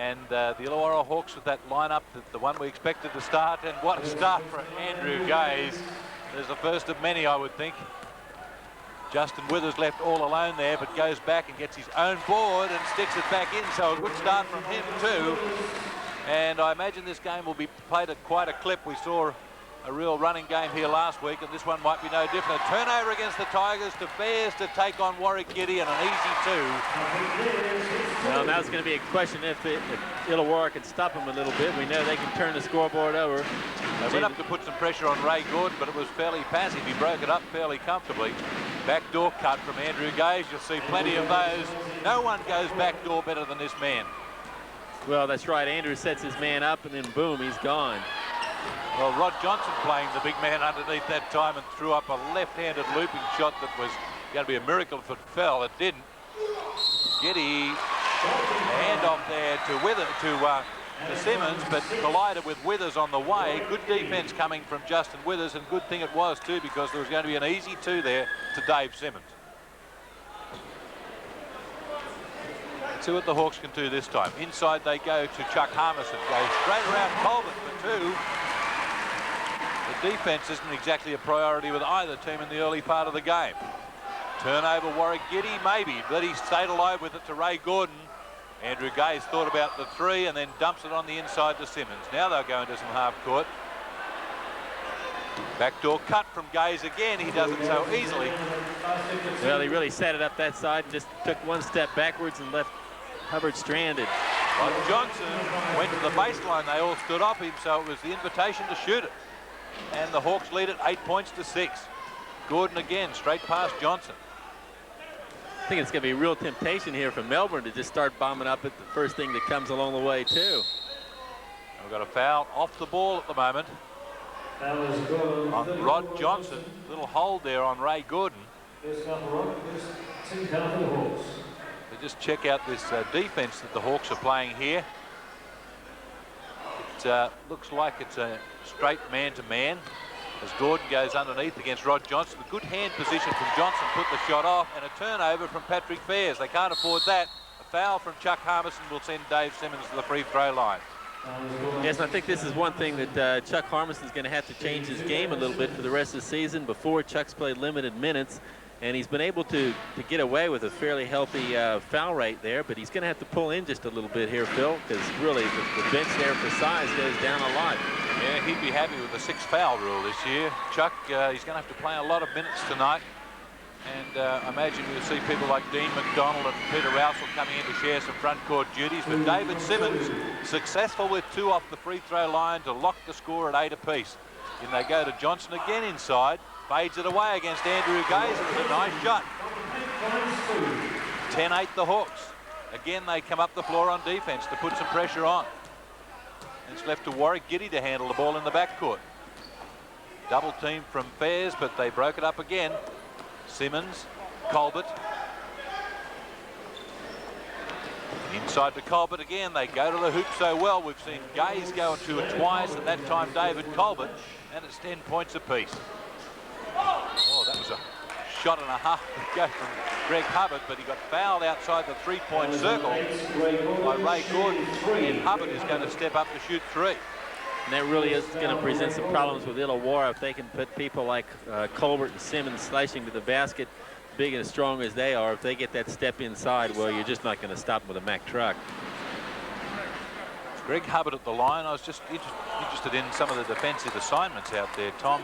And the Illawarra Hawks with that lineup, the one we expected to start, and what a start for Andrew Gaze. There's the first of many, I would think. Justin Withers left all alone there, but goes back and gets his own board and sticks it back in, so a good start from him too. And I imagine this game will be played at quite a clip. We saw a real running game here last week, and this one might be no different. A turnover against the Tigers to Fairs to take on Warwick Giddy, and an easy two. Well, now it's going to be a question if Illawarra can stop him a little bit. We know they can turn the scoreboard over. They went up to put some pressure on Ray Gordon, but it was fairly passive. He broke it up fairly comfortably. Backdoor cut from Andrew Gaze. You'll see plenty of those. No one goes backdoor better than this man. Well, that's right. Andrew sets his man up, and then boom, he's gone. Well, Rod Johnson playing the big man underneath that time and threw up a left-handed looping shot that was going to be a miracle if it fell. It didn't. Giddy, handoff there to Simmons, but collided with Withers on the way. Good defence coming from Justin Withers, and good thing it was too, because there was going to be an easy two there to Dave Simmons. Let's see what the Hawks can do this time. Inside they go to Chuck Harmison. Goes straight around Colbert for two. The defence isn't exactly a priority with either team in the early part of the game. Turnover, Warwick Giddy, maybe, but he stayed alive with it to Ray Gordon. Andrew Gaze thought about the three and then dumps it on the inside to Simmons. Now they'll go into some half court. Backdoor cut from Gaze again. He does it so easily. Well, he really set it up that side and just took one step backwards and left Hubbard stranded. Rod Johnson went to the baseline. They all stood off him, so it was the invitation to shoot it. And the Hawks lead it 8-6. Gordon again, straight past Johnson. I think it's going to be a real temptation here for Melbourne to just start bombing up at the first thing that comes along the way, too. We've got a foul off the ball at the moment on Rod Johnson. Little hold there on Ray Gordon. Just check out this defence that the Hawks are playing here. It looks like it's a straight man-to-man as Gordon goes underneath against Rod Johnson. A good hand position from Johnson, put the shot off, and a turnover from Patrick Fairs. They can't afford that. A foul from Chuck Harmison will send Dave Simmons to the free throw line. Yes, I think this is one thing that Chuck Harmison is going to have to change his game a little bit for the rest of the season. Before, Chuck's played limited minutes, and he's been able to get away with a fairly healthy foul rate there, but he's going to have to pull in just a little bit here, Phil, because really the bench there for size goes down a lot. Yeah, he'd be happy with the 6-foul rule this year. Chuck, he's going to have to play a lot of minutes tonight, and I imagine you'll see people like Dean McDonald and Peter Rousel coming in to share some front court duties, but David Simmons successful with 2 off the free throw line to lock the score at 8 apiece. Then they go to Johnson again inside. Fades it away against Andrew Gaze. It was a nice shot. 10-8 the Hawks. Again, they come up the floor on defence to put some pressure on. And it's left to Warwick Giddy to handle the ball in the backcourt. Double team from Fairs, but they broke it up again. Simmons, Colbert. Inside to Colbert again. They go to the hoop so well. We've seen Gaze go to it twice, and that time David Colbert. And it's 10 points apiece. Oh, that was a shot and a half to go from Greg Hubbard, but he got fouled outside the three-point circle by Ray Gordon, and Hubbard is going to step up to shoot 3. And that really is going to present some problems with Illawarra if they can put people like Colbert and Simmons slashing to the basket, big and strong as they are. If they get that step inside, well, you're just not going to stop them with a Mack truck. Greg Hubbard at the line. I was just interested in some of the defensive assignments out there, Tom.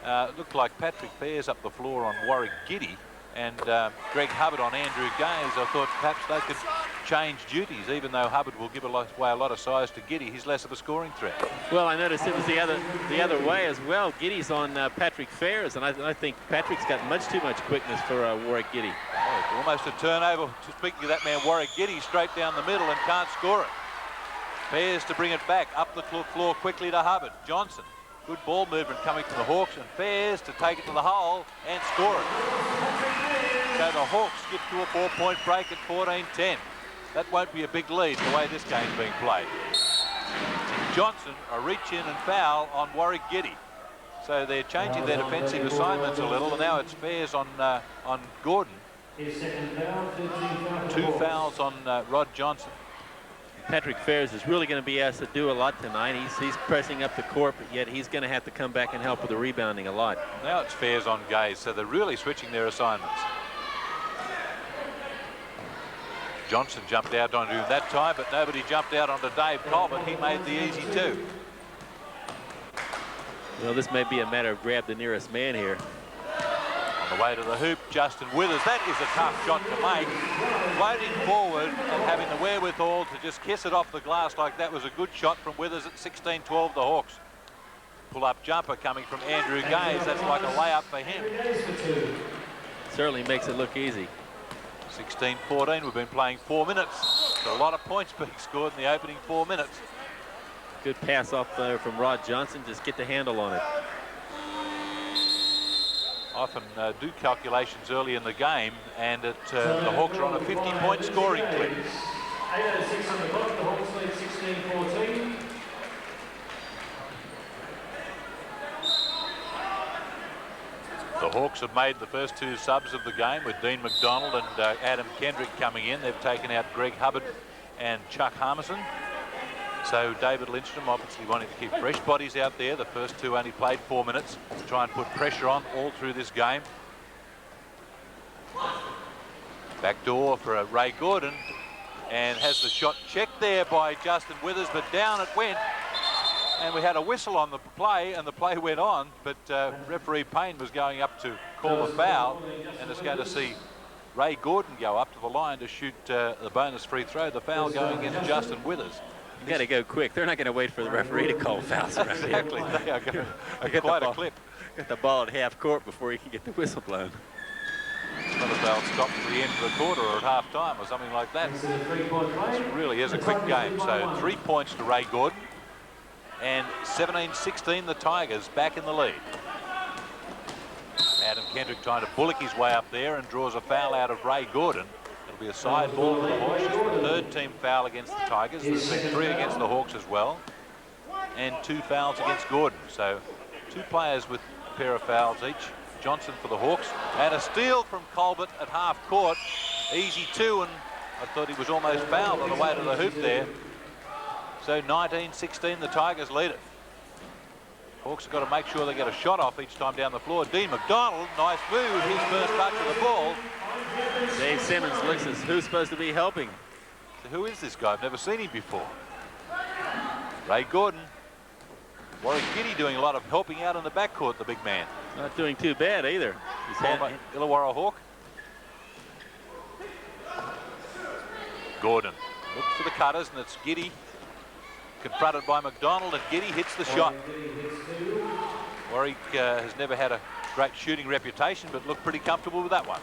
It looked like Patrick Fairs up the floor on Warwick Giddy and Greg Hubbard on Andrew Gaze. I thought perhaps they could change duties, even though Hubbard will give away a lot of size to Giddy. He's less of a scoring threat. Well, I noticed it was the other way as well. Giddy's on Patrick Fairs, and I think Patrick's got much too much quickness for Warwick Giddy. Oh, almost a turnover. Speaking of that man, Warwick Giddy straight down the middle and can't score it. Fairs to bring it back up the floor quickly to Hubbard. Johnson. Good ball movement coming from the Hawks, and Fairs to take it to the hole and score it. So the Hawks skip to a 4-point break at 14-10. That won't be a big lead the way this game's being played. Johnson, a reach in and foul on Warwick Giddy. So they're changing their defensive assignments a little, and now it's Fairs on Gordon. 2 fouls on Rod Johnson. Patrick Fairs is really going to be asked to do a lot tonight. He's pressing up the court, but yet he's going to have to come back and help with the rebounding a lot. Now it's Fairs on Gaze, so they're really switching their assignments. Johnson jumped out onto him that time, but nobody jumped out onto Dave Colbert. He made the easy two. Well, this may be a matter of grab the nearest man here. On the way to the hoop, Justin Withers. That is a tough shot to make. Floating forward and having the wherewithal to just kiss it off the glass like that was a good shot from Withers at 16-12, the Hawks. Pull-up jumper coming from Andrew Gaze. That's like a layup for him. Certainly makes it look easy. 16-14, we've been playing 4 minutes. There's a lot of points being scored in the opening 4 minutes. Good pass off there from Rod Johnson. Just get the handle on it. Often do calculations early in the game, and the Hawks are on a 50-point scoring clip. 8:06 on the clock, the Hawks lead 16-14. The Hawks have made the first 2 subs of the game with Dean McDonald and Adam Kendrick coming in. They've taken out Greg Hubbard and Chuck Harmison. So David Lindstrom obviously wanting to keep fresh bodies out there. The first 2 only played 4 minutes to try and put pressure on all through this game. Back door for Ray Gordon, and has the shot checked there by Justin Withers, but down it went. And we had a whistle on the play, and the play went on, but referee Payne was going up to call a foul, and is going to see Ray Gordon go up to the line to shoot the bonus free throw. The foul going against Justin Withers. You got to go quick. They're not going to wait for the referee to call fouls around here. Exactly. They are going quite a clip. Get the ball at half court before you can get the whistle blown. It's not as they'll stop to the end of the quarter or at half time or something like that. This really is a quick game. So 3 points to Ray Gordon, and 17-16 the Tigers back in the lead. Adam Kendrick trying to bullock his way up there and draws a foul out of Ray Gordon. It'll be a side ball for the Hawks. It's the 3rd team foul against the Tigers. There's been 3 against the Hawks as well, and 2 fouls against Gordon. So 2 players with a pair of fouls each. Johnson for the Hawks, and a steal from Colbert at half court. Easy 2, and I thought he was almost fouled on the way to the hoop there. So 19-16, the Tigers lead it. Hawks have got to make sure they get a shot off each time down the floor. Dean McDonald, nice move, his first touch of the ball. Dave Simmons looks as who's supposed to be helping. So who is this guy? I've never seen him before. Ray Gordon. Warwick Giddy doing a lot of helping out in the backcourt, the big man. Not doing too bad either. He's Illawarra Hawk. Gordon looks for the cutters, and it's Giddy confronted by McDonald, and Giddy hits the shot. Warwick has never had a great shooting reputation, but looked pretty comfortable with that one.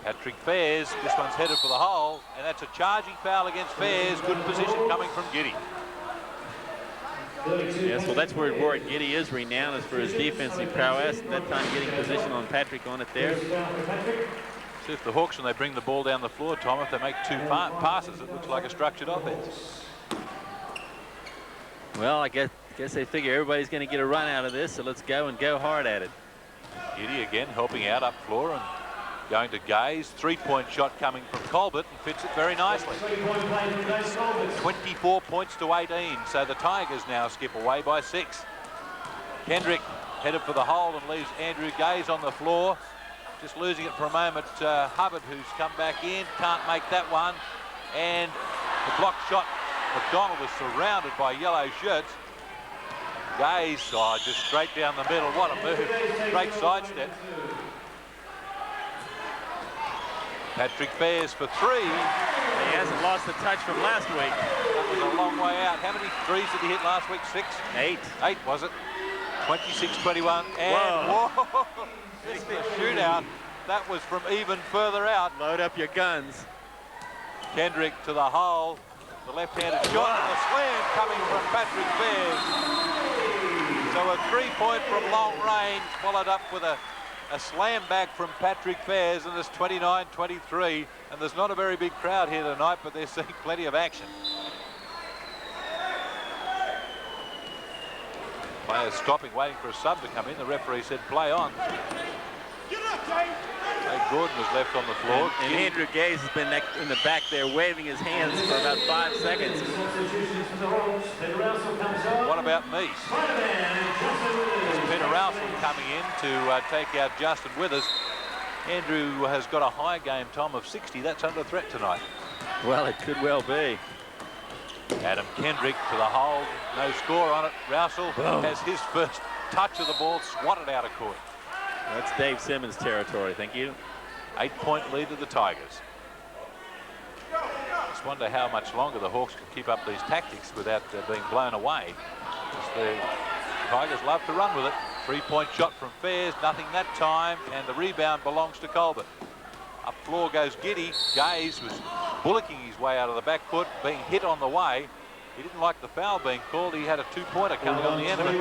Patrick Fairs, this one's headed for the hole, and that's a charging foul against Fairs. Good position coming from Giddy. Yes, well, that's where Warwick Giddy is renowned, as for his defensive prowess, and that time getting position on Patrick on it there. See if the Hawks, when they bring the ball down the floor, Tom, if they make 2 passes, it looks like a structured offense. Well, I guess they figure everybody's going to get a run out of this, so let's go and go hard at it. Giddy again helping out up floor and going to Gaze. 3-point shot coming from Colbert, and fits it very nicely. 24 points to 18, so the Tigers now skip away by 6. Kendrick headed for the hole and leaves Andrew Gaze on the floor. Just losing it for a moment. Hubbard, who's come back in, can't make that one. And the block shot. McDonald was surrounded by yellow shirts. Gaze, just straight down the middle. What a move. Great sidestep. Patrick Fairs for 3. He hasn't lost the touch from last week. That was a long way out. How many threes did he hit last week? 6? 8. 8, was it? 26-21. And whoa, this is a shootout. That was from even further out. Load up your guns. Kendrick to the hole. The left-handed shot and a slam coming from Patrick Fairs. So a 3-point from long range, followed up with a slam back from Patrick Fairs, and it's 29-23. And there's not a very big crowd here tonight, but they're seeing plenty of action. Players stopping, waiting for a sub to come in. The referee said play on. Get up, Dave. Ray Gordon was left on the floor. And Andrew Gaze has been in the back there waving his hands for about 5 seconds. What about me? There's Peter Rousel coming in to take out Justin Withers. Andrew has got a high game time of 60. That's under threat tonight. Well, it could well be. Adam Kendrick to the hole. No score on it. Rousel has his first touch of the ball swatted out of court. That's Dave Simmons territory. Thank you. 8-point lead to the Tigers. Just wonder how much longer the Hawks can keep up these tactics without being blown away. The Tigers love to run with it. 3-point shot from Fairs, nothing that time, and the rebound belongs to Colbert. Up floor goes Giddy. Gaze was bullocking his way out of the backcourt, being hit on the way. He didn't like the foul being called. He had a 2-pointer coming on the end of it.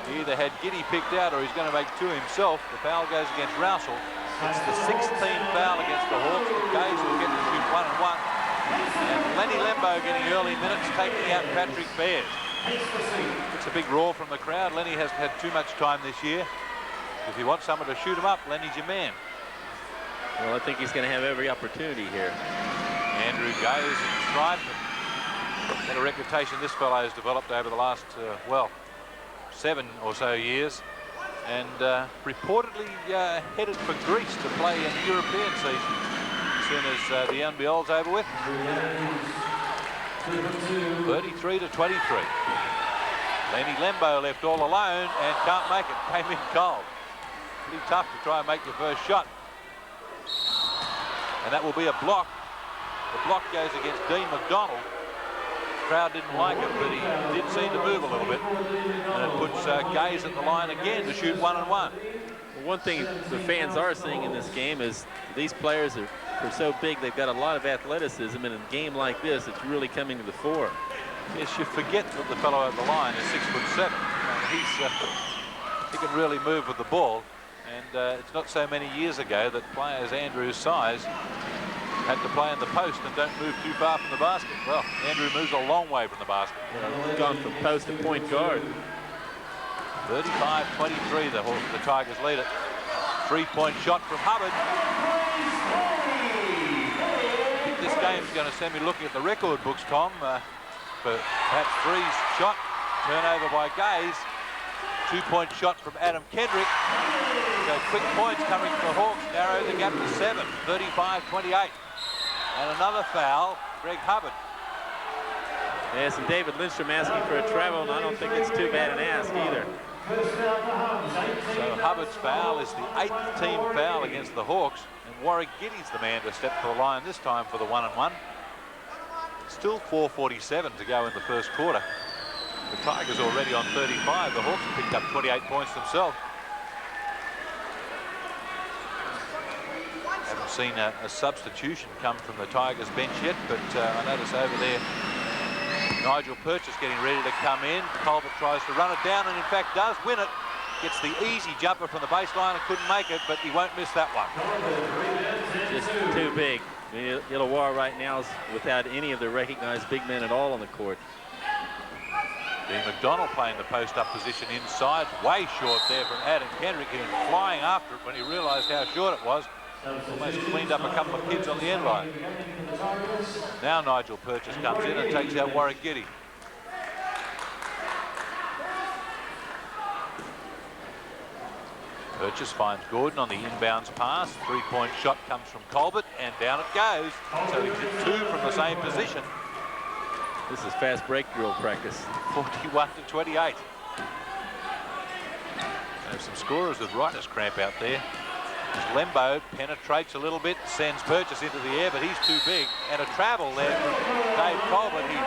He either had Giddy picked out or he's going to make two himself. The foul goes against Rousel. It's the 16th foul against the Hawks. Gaze will get to shoot 1 and 1. And Lenny Lembo getting early minutes, taking out Patrick Fairs. It's a big roar from the crowd. Lenny hasn't had too much time this year. If you want someone to shoot him up, Lenny's your man. Well, I think he's going to have every opportunity here. Andrew Gaze in stride. What a reputation this fellow has developed over the last, 7 or so years. And reportedly headed for Greece to play in the European season as soon as the NBL's over with. 33 to 23. Lenny Lembo left all alone and can't make it. Came in cold. Pretty tough to try and make your first shot. And that will be a block. The block goes against Dean McDonald. The crowd didn't like it, but he did seem to move a little bit. And it puts Gaze at the line again to shoot 1 and 1. Well, one thing the fans are seeing in this game is these players are so big, they've got a lot of athleticism, and in a game like this, it's really coming to the fore. Yes, you forget that the fellow at the line is 6'7". He can really move with the ball. And it's not so many years ago that players Andrew's size had to play in the post and don't move too far from the basket. Well, Andrew moves a long way from the basket. He's gone from post to point guard. 35-23, the Tigers lead it. 3-point shot from Hubbard. I think this game's going to send me looking at the record books, Tom, for perhaps Three's shot. Turnover by Gaze. 2-point shot from Adam Kendrick. So quick points coming from the Hawks, narrow the gap to 7, 35-28. And another foul, Greg Hubbard. Yes, and David Lindstrom asking for a travel, and I don't think it's too bad an ask either. So Hubbard's foul is the 8th team foul against the Hawks, and Warwick Giddy's the man to step to the line this time for the 1 and 1. Still 4:47 to go in the first quarter. The Tigers already on 35. The Hawks have picked up 28 points themselves. Haven't seen a substitution come from the Tigers bench yet, but I notice over there Nigel Purchase getting ready to come in. Colbert tries to run it down and in fact does win it. Gets the easy jumper from the baseline and couldn't make it, but he won't miss that one. Just too big. Illawarra right now is without any of the recognized big men at all on the court. Dean McDonald playing the post-up position inside. Way short there from Adam Kendrick. He was flying after it when he realised how short it was. Almost cleaned up a couple of kids on the end line. Now Nigel Purchase comes in and takes out Warwick Giddy. Purchase finds Gordon on the inbounds pass. 3-point shot comes from Colbert and down it goes. So he's at 2 from the same position. This is fast break drill practice. 41-28. There's some scorers with writer's cramp out there. Lembo penetrates a little bit, sends Purchase into the air, but he's too big. And a travel there from Dave Colbert. He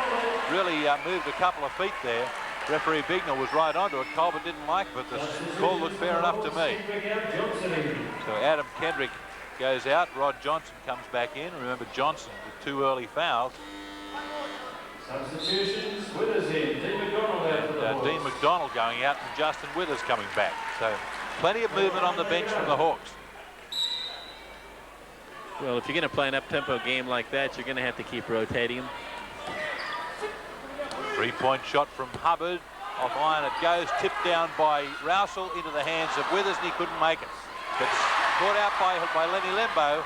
really moved a couple of feet there. Referee Bignell was right onto it. Colbert didn't like it, but the call looked fair enough to me. So Adam Kendrick goes out. Rod Johnson comes back in. Remember, Johnson with 2 early fouls. Substitutions, Withers in. Dean McDonald Dean McDonald going out and Justin Withers coming back. So plenty of movement on the bench from the Hawks. Well, if you're going to play an up-tempo game like that, you're going to have to keep rotating them. 3-point shot from Hubbard. Off iron it goes. Tipped down by Rousel into the hands of Withers, and he couldn't make it. But caught out by Lenny Lembo.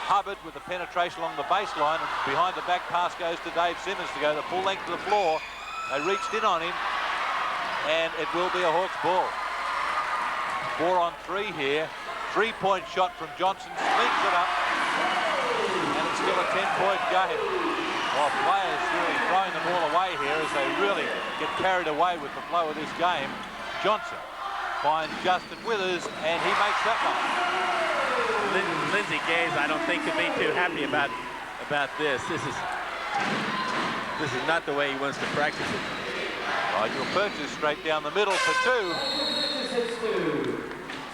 Hubbard with the penetration along the baseline, and behind the back pass goes to Dave Simmons to go the full length of the floor. They reached in on him, and it will be a Hawks ball. 4 on 3 here. 3-point shot from Johnson, slings it up, and it's still a 10-point game. Well, players really throwing the ball away here as they really get carried away with the flow of this game. Johnson finds Justin Withers, and he makes that one. Lindsay Gaze, I don't think, could be too happy about this. This is not the way he wants to practice it. Nigel Purchase straight down the middle for 2.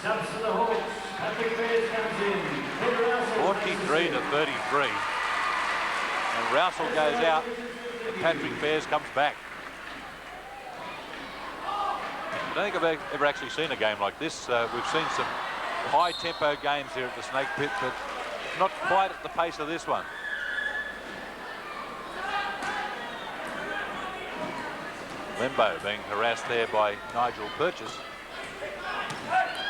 Subs for the Hawks. Patrick Bears comes in. 43 to 33. And Rousel goes out, and Patrick Bears comes back. I don't think I've ever actually seen a game like this. We've seen some high-tempo games here at the Snake Pit, but not quite at the pace of this one. Lembo being harassed there by Nigel Purchase.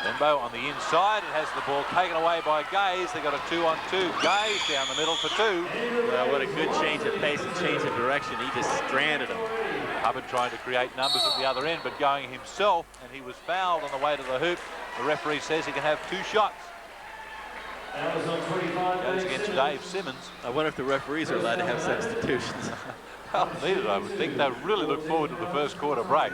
Lembo on the inside and has the ball taken away by Gaze. They got a 2-on-2. Gaze down the middle for 2. Well, what a good change of pace and change of direction. He just stranded him. Hubbard trying to create numbers at the other end, but going himself, and he was fouled on the way to the hoop. The referee says he can have 2 shots. Goes against Dave Simmons. I wonder if the referees are allowed to have substitutions. Well, neither, I would think. They really look forward to the first quarter break.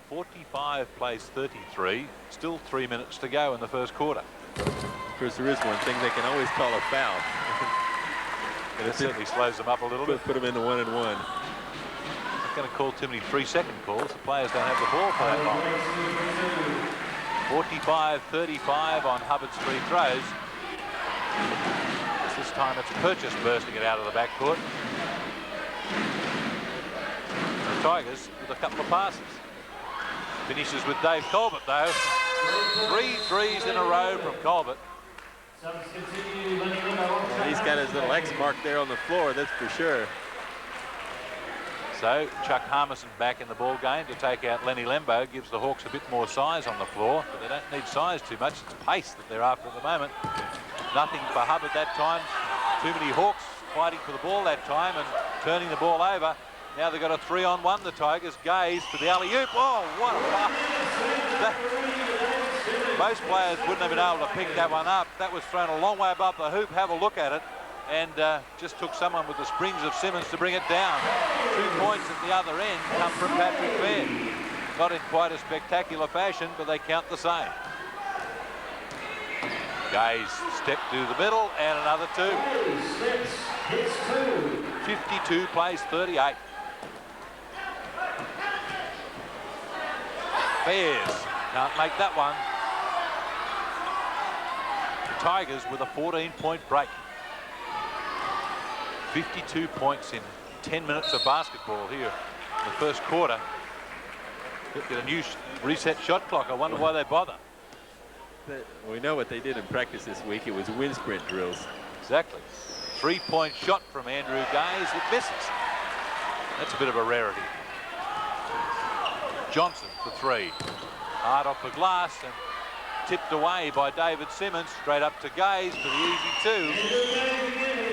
45 plays 33. Still 3 minutes to go in the first quarter. Of course, there is one thing they can always call a foul. And it certainly slows them up a little bit. Put them into 1-and-1. Not going to call too many 3-second calls. The players don't have the ball for that long. 45-35 on Hubbard's free throws. This time it's Purchase bursting it out of the backcourt. The Tigers with a couple of passes. Finishes with Dave Colbert, though. 3 threes in a row from Colbert. Well, he's got his little X mark there on the floor, that's for sure. So Chuck Harmison back in the ball game to take out Lenny Lembo. Gives the Hawks a bit more size on the floor, but they don't need size too much. It's pace that they're after at the moment. Nothing for Hubbard that time. Too many Hawks fighting for the ball that time and turning the ball over. Now they've got a 3-on-1, the Tigers. Gaze for the alley-oop. Oh, what a pass. Most players wouldn't have been able to pick that one up. That was thrown a long way above the hoop. Have a look at it. And just took someone with the springs of Simmons to bring it down. 2 points at the other end come from Patrick Beard. Not in quite a spectacular fashion, but they count the same. Gaze step to the middle and another 2. 52 plays 38. Bears can't make that one. The Tigers with a 14-point break. 52 points in 10 minutes of basketball here in the first quarter. Get a new reset shot clock. I wonder why they bother. We know what they did in practice this week. It was wind sprint drills. Exactly. 3-point shot from Andrew Gaze. It misses. That's a bit of a rarity. Johnson for 3. Hard off the glass and tipped away by David Simmons. Straight up to Gaze for the easy 2.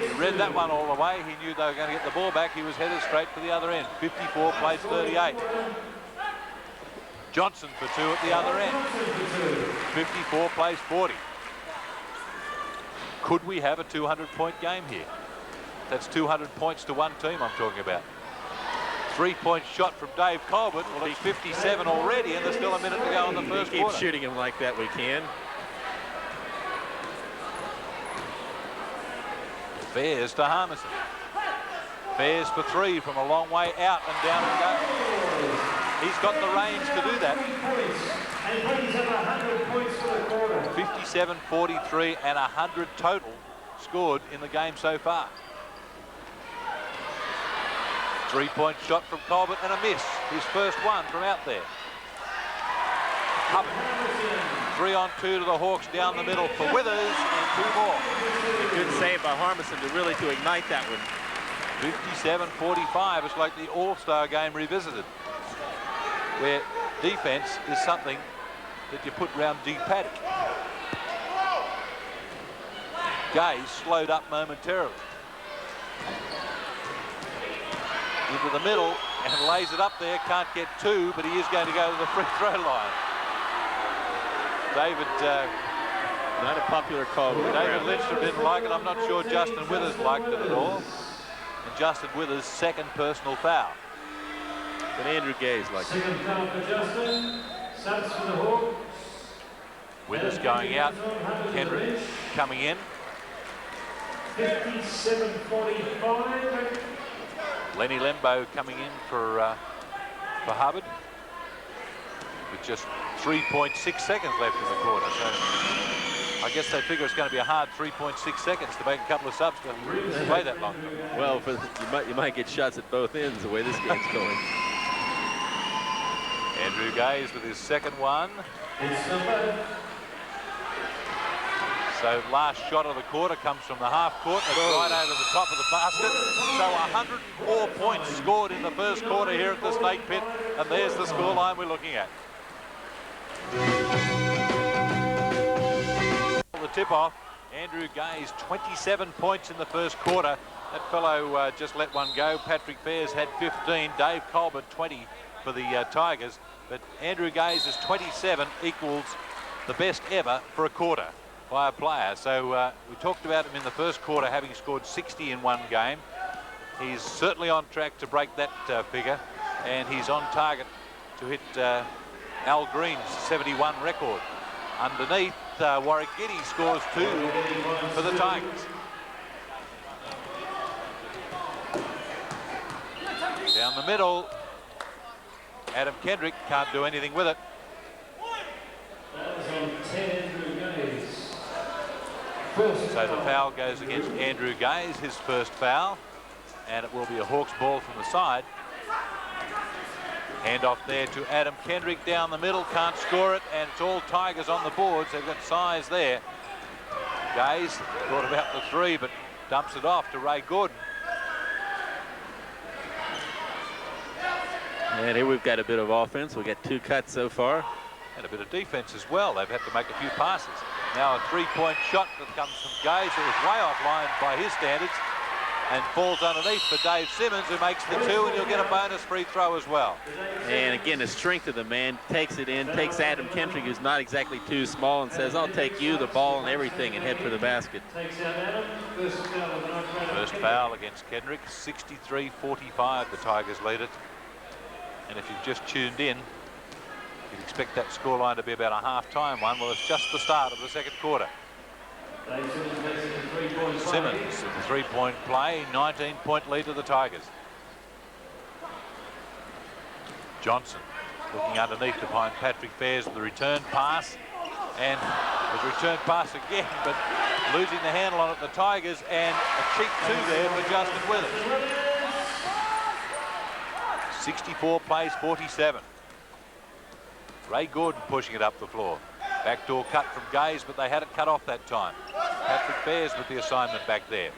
He read that one all the way. He knew they were going to get the ball back. He was headed straight for the other end. 54 plays 38. Johnson for 2 at the other end. 54 plays 40. Could we have a 200-point game here? That's 200 points to one team I'm talking about. 3-point shot from Dave Colbert. Well, it's 57 already, and there's still a minute to go in the first quarter. Keep shooting him like that, we can. Bears to Harmison. Bears for 3 from a long way out and down and go. He's got the range to do that. 57, 43 and 100 total scored in the game so far. 3-point shot from Colbert and a miss. His first one from out there. Up. 3-on-2 to the Hawks down the middle for Withers and 2 more. A good save by Harmison to really ignite that one. 57-45. It's like the All-Star game revisited, where defense is something that you put round Deep Paddock. Gaze slowed up momentarily. Into the middle and lays it up there. Can't get two, but he is going to go to the free throw line. David, not a popular call. David Lindstrom didn't like it. I'm not sure Justin Withers liked it at all. And Justin Withers' second personal foul. But Andrew Gaze liked it. Second foul for Justin. Subs for the Hawks. Withers going out. Kendrick coming in. 57-45. Lenny Lembo coming in for Hubbard with just 3.6 seconds left in the quarter. So I guess they figure it's going to be a hard 3.6 seconds to make a couple of subs to play that long. Well, you might get shots at both ends the way this game's going. Andrew Gaze with his second one. It's number. So last shot of the quarter comes from the half court. It's right over the top of the basket. So 104 points scored in the first quarter here at the Snake Pit. And there's the scoreline we're looking at. The tip-off. Andrew Gaze, 27 points in the first quarter. That fellow just let one go. Patrick Fairs had 15. Dave Colbert, 20 for the Tigers. But Andrew Gaze's 27 equals the best ever for a quarter by a player. So we talked about him in the first quarter having scored 60 in one game. He's certainly on track to break that figure, and he's on target to hit Al Green's 71 record. Underneath, Warwick Giddy scores 2 for the Tigers. Down the middle, Adam Kendrick can't do anything with it. That was on 10. So the foul goes against Andrew Gaze, his first foul, and it will be a Hawks ball from the side. Hand off there to Adam Kendrick down the middle, can't score it, and it's all Tigers on the boards. They've got size there. Gaze thought about the three, but dumps it off to Ray Gordon. And here we've got a bit of offense. We've got 2 cuts so far. And a bit of defense as well. They've had to make a few passes. Now a three-point shot that comes from Gaze. It was way offline by his standards and falls underneath for Dave Simmons, who makes the 2, and he'll get a bonus free throw as well. And again, the strength of the man, takes it in, takes Adam Kendrick, who's not exactly too small, and says, I'll take you, the ball, and everything, and head for the basket. Takes out Adam. First foul against Kendrick, 63-45, the Tigers lead it. And if you've just tuned in, you'd expect that scoreline to be about a half-time one. Well, it's just the start of the second quarter. Simmons, the three-point play, 19-point lead to the Tigers. Johnson looking underneath to find Patrick Fairs with the return pass. And the return pass again, but losing the handle on it, the Tigers, and a cheap 2 there for Justin Withers. 64 plays 47. Ray Gordon pushing it up the floor. Backdoor cut from Gaze, but they had it cut off that time. Patrick Fairs with the assignment back there.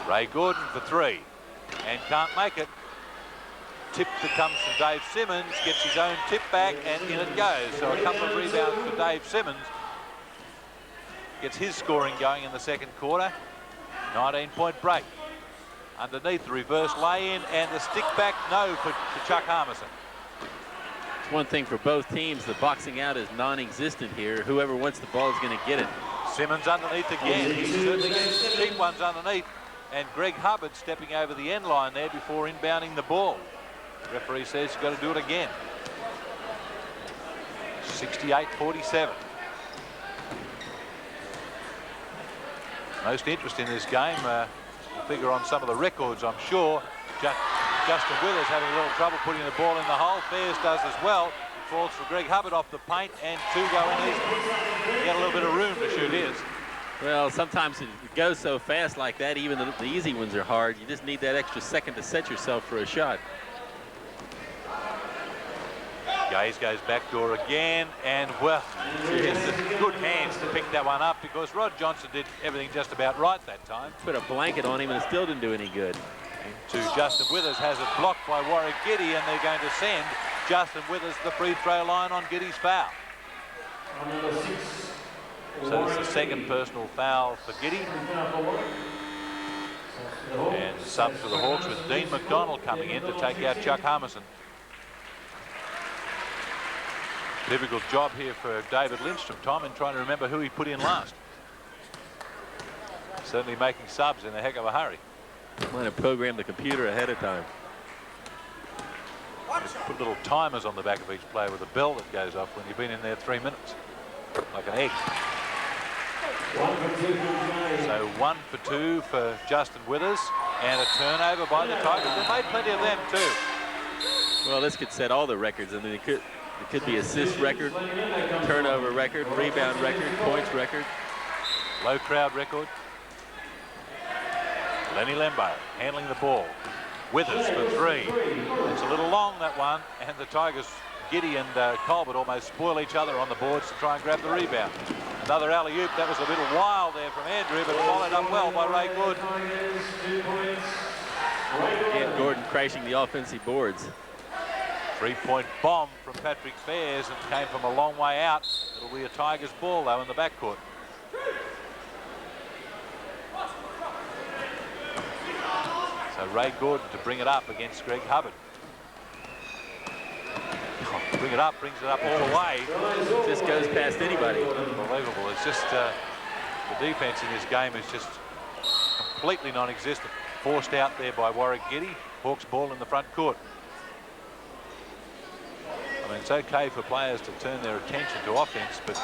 Ray Gordon for 3 and can't make it. Tip that comes from Dave Simmons, gets his own tip back, and in it goes. So a couple of rebounds for Dave Simmons. Gets his scoring going in the second quarter. 19-point break. Underneath, the reverse lay-in and the stick back, no for Chuck Harmison. It's one thing for both teams. The boxing out is non-existent here. Whoever wants the ball is going to get it. Simmons underneath again. He certainly gets the cheap ones underneath. And Greg Hubbard stepping over the end line there before inbounding the ball. The referee says you've got to do it again. 68-47. Most interest in this game will figure on some of the records, I'm sure. Justin Withers having a little trouble putting the ball in the hole. Fairs does as well. It falls for Greg Hubbard off the paint, and 2 go in easily. He got a little bit of room to shoot his. Well, sometimes it goes so fast like that, even the easy ones are hard. You just need that extra second to set yourself for a shot. Gaze goes backdoor again, and well, he has good hands to pick that one up because Rod Johnson did everything just about right that time. Put a blanket on him and it still didn't do any good. To Justin Withers, has it blocked by Warwick Giddy, and they're going to send Justin Withers the free throw line on Giddy's foul. So it's the second personal foul for Giddy. And sub for the Hawks with Dean McDonald coming in to take out Chuck Harmison. Difficult job here for David Lindstrom, Tom, in trying to remember who he put in last. Certainly making subs in a heck of a hurry. Might have programmed the computer ahead of time. Put little timers on the back of each player with a bell that goes off when you've been in there 3 minutes, like an egg. So 1 for 2 for Justin Withers, and a turnover by the Tigers. They made plenty of them too. Well, this could set all the records. I mean, it could be assist record, turnover record, rebound record, points record. Low crowd record. Lenny Lembo handling the ball. Withers for 3. It's a little long, that one, and the Tigers, Giddy and Colbert, almost spoil each other on the boards to try and grab the rebound. Another alley-oop. That was a little wild there from Andrew, but followed up well by Ray Gordon. Again, Gordon crashing the offensive boards. 3-point bomb from Patrick Fairs and came from a long way out. It'll be a Tigers ball, though, in the backcourt. So Ray Gordon to bring it up against Greg Hubbard. Bring it up, brings it up all the way. Just goes past anybody. Unbelievable. It's just the defense in this game is just completely non-existent. Forced out there by Warwick Giddy. Hawks ball in the front court. I mean, it's okay for players to turn their attention to offense, but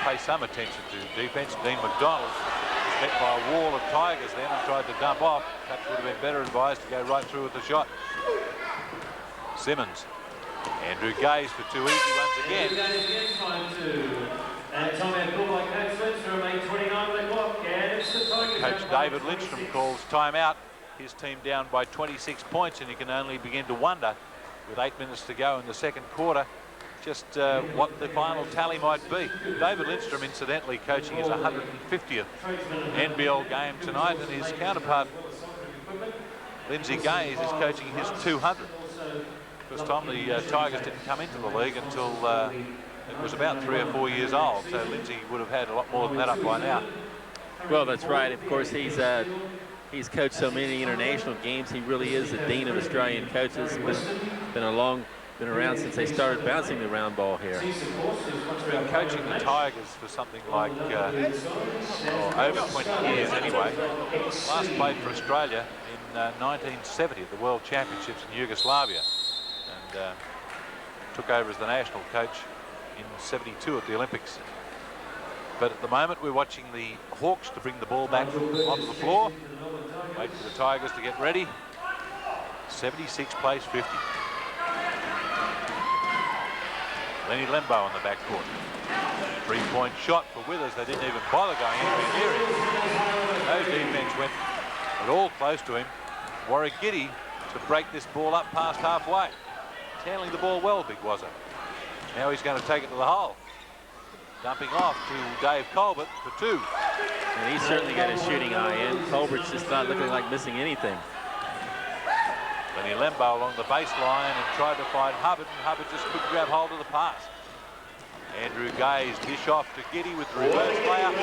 pay some attention to defense. Dean McDonald was met by a wall of Tigers then and tried to dump off. Perhaps would have been better advised to go right through with the shot. Simmons. Andrew Gaze for 2 easy ones again. Coach David Lindstrom calls timeout. His team down by 26 points, and you can only begin to wonder, with 8 minutes to go in the second quarter, just what the final tally might be. David Lindstrom, incidentally, coaching his 150th NBL game tonight, and his counterpart, Lindsay Gaze, is coaching his 200th. First time the Tigers didn't come into the league until it was about 3 or 4 years old, so Lindsay would have had a lot more than that up by now. Well, that's right. Of course, he's coached so many international games. He really is the dean of Australian coaches. Been around since they started bouncing the round ball here. He's been coaching the Tigers for something like over 20 years anyway. Last played for Australia in 1970 at the World Championships in Yugoslavia, and took over as the national coach in '72 at the Olympics. But at the moment we're watching the Hawks to bring the ball back onto the floor. Wait for the Tigers to get ready. 76 plays 50. Lenny Lembo on the backcourt. 3-point shot for Withers. They didn't even bother going anywhere near him. No defense went at all close to him. Warwick Giddy to break this ball up past halfway. He's handling the ball well, Big Wazza. Now he's going to take it to the hole. Dumping off to Dave Colbert for 2. And he's certainly got his shooting eye in. Colbert's just not looking like missing anything. Lenny Lembo along the baseline and tried to find Hubbard, and Hubbard just couldn't grab hold of the pass. Andrew Gaze dish off to Giddy with the reverse layup.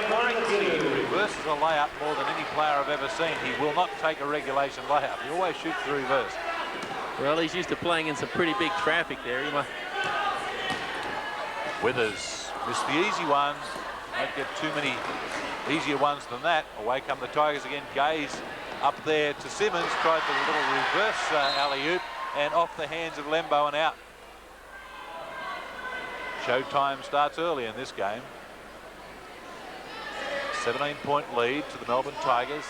Warwick Giddy reverses a layup more than any player I've ever seen. He will not take a regulation layup. He always shoots the reverse. Well, he's used to playing in some pretty big traffic there. He might... Withers missed the easy one. Won't get too many easier ones than that. Away come the Tigers again. Gaze up there to Simmons, tried the little reverse alley-oop, and off the hands of Lembo and out. Showtime starts early in this game. 17-point lead to the Melbourne Tigers,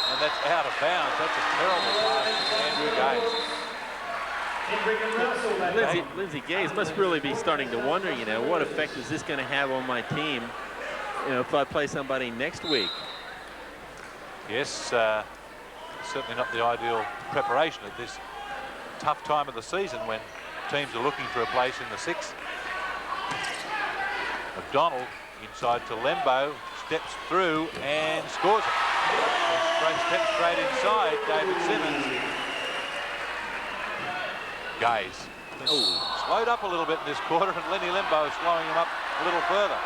and that's out of bounds. That's a terrible pass from Andrew Gaze. Lindsay Gaze must really be starting to wonder, you know, what effect is this going to have on my team, you know, if I play somebody next week. Yes, certainly not the ideal preparation at this tough time of the season when teams are looking for a place in the 6th. McDonald inside to Lembo, steps through and scores it. Steps straight inside, David Simmons. Gaze slowed up a little bit in this quarter, and Lenny Lembo is slowing him up a little further.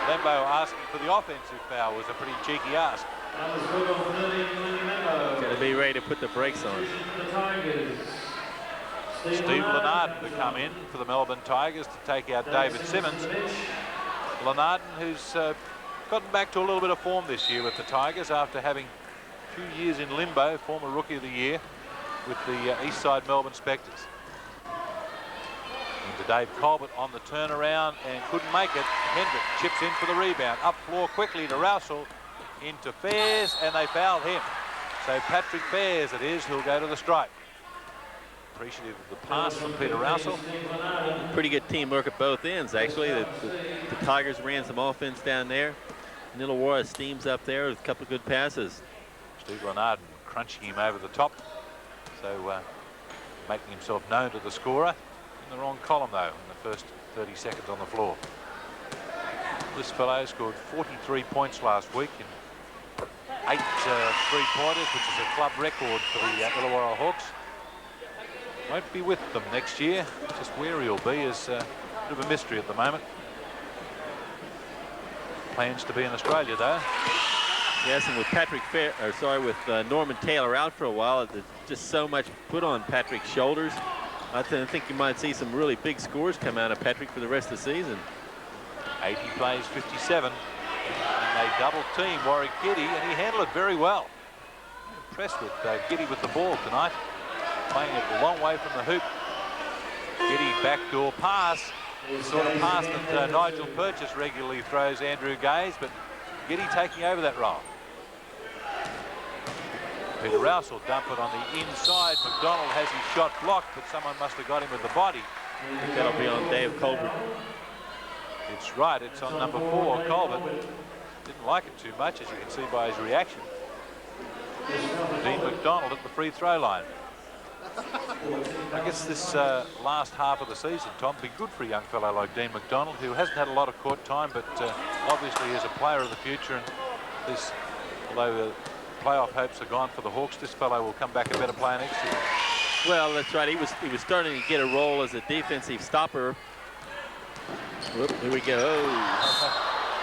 Lembo asking for the offensive foul was a pretty cheeky ask. Going to be ready to put the brakes on. Steve Lenarden to come in for the Melbourne Tigers to take out David Simmons. Lenarden, who's gotten back to a little bit of form this year with the Tigers after having a few years in limbo, former Rookie of the Year with the Eastside Melbourne Spectres. Into Dave Colbert on the turnaround and couldn't make it. Hendrick chips in for the rebound. Up floor quickly to Rousel. Into Fairs, and they fouled him. So Patrick Fairs it is who'll go to the stripe. Appreciative of the pass from Peter Rousel. Pretty good teamwork at both ends, actually. The Tigers ran some offense down there. Illawarra steams up there with a couple of good passes. Steve Lenarden crunching him over the top. So making himself known to the scorer. In the wrong column, though, in the first 30 seconds on the floor. This fellow scored 43 points last week in 8 3-pointers, which is a club record for the Illawarra Hawks. Won't be with them next year. Just where he'll be is a bit of a mystery at the moment. Plans to be in Australia, though. Yes, and with Norman Taylor out for a while, there's just so much put on Patrick's shoulders. I think you might see some really big scores come out of Patrick for the rest of the season. 80 plays 57, and they double team Warwick Giddy, and he handled it very well. Impressed with Giddy with the ball tonight, playing it a long way from the hoop. Giddy backdoor pass, the sort of pass that Nigel Purchase regularly throws Andrew Gaze, but Giddy taking over that role. Peter Rousel dump it on the inside. McDonald has his shot blocked, but someone must have got him with the body. I think that'll be on Dave Colbert. It's right, it's on number 4, Colbert. Didn't like it too much, as you can see by his reaction. Dean McDonald at the free throw line. I guess this last half of the season, Tom, be good for a young fellow like Dean McDonald, who hasn't had a lot of court time, but obviously is a player of the future. And this, although playoff hopes are gone for the Hawks, this fellow will come back a better player next year. Well, that's right. He was starting to get a role as a defensive stopper. Whoop, here we go.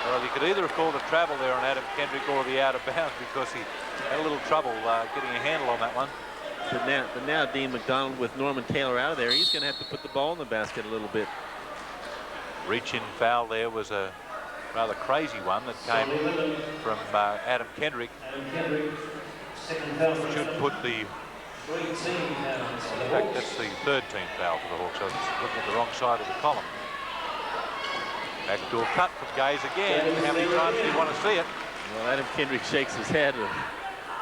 Well, you could either have called a travel there on Adam Kendrick or the out of bounds, because he had a little trouble getting a handle on that one. But now Dean McDonald with Norman Taylor out of there, he's going to have to put the ball in the basket a little bit. Reach-in foul there was a rather crazy one that came from Adam Kendrick. Should put the... In fact, that's the 3rd team foul for the Hawks. I was looking at the wrong side of the column. Backdoor cut from Gaze again. How many times do you want to see it? Well, Adam Kendrick shakes his head.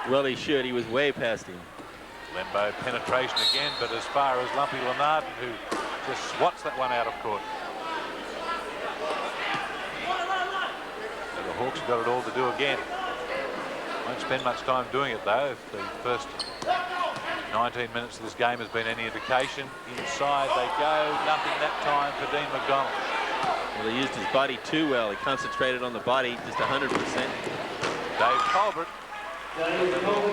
Well, he should. He was way past him. Lembo penetration again, but as far as Lumpy Lenarden, who just swats that one out of court. So the Hawks have got it all to do again. Won't spend much time doing it, though, if the first 19 minutes of this game has been any indication. Inside they go. Nothing that time for Dean McDonald. Well, he used his body too well. He concentrated on the body just 100%. Dave Colbert.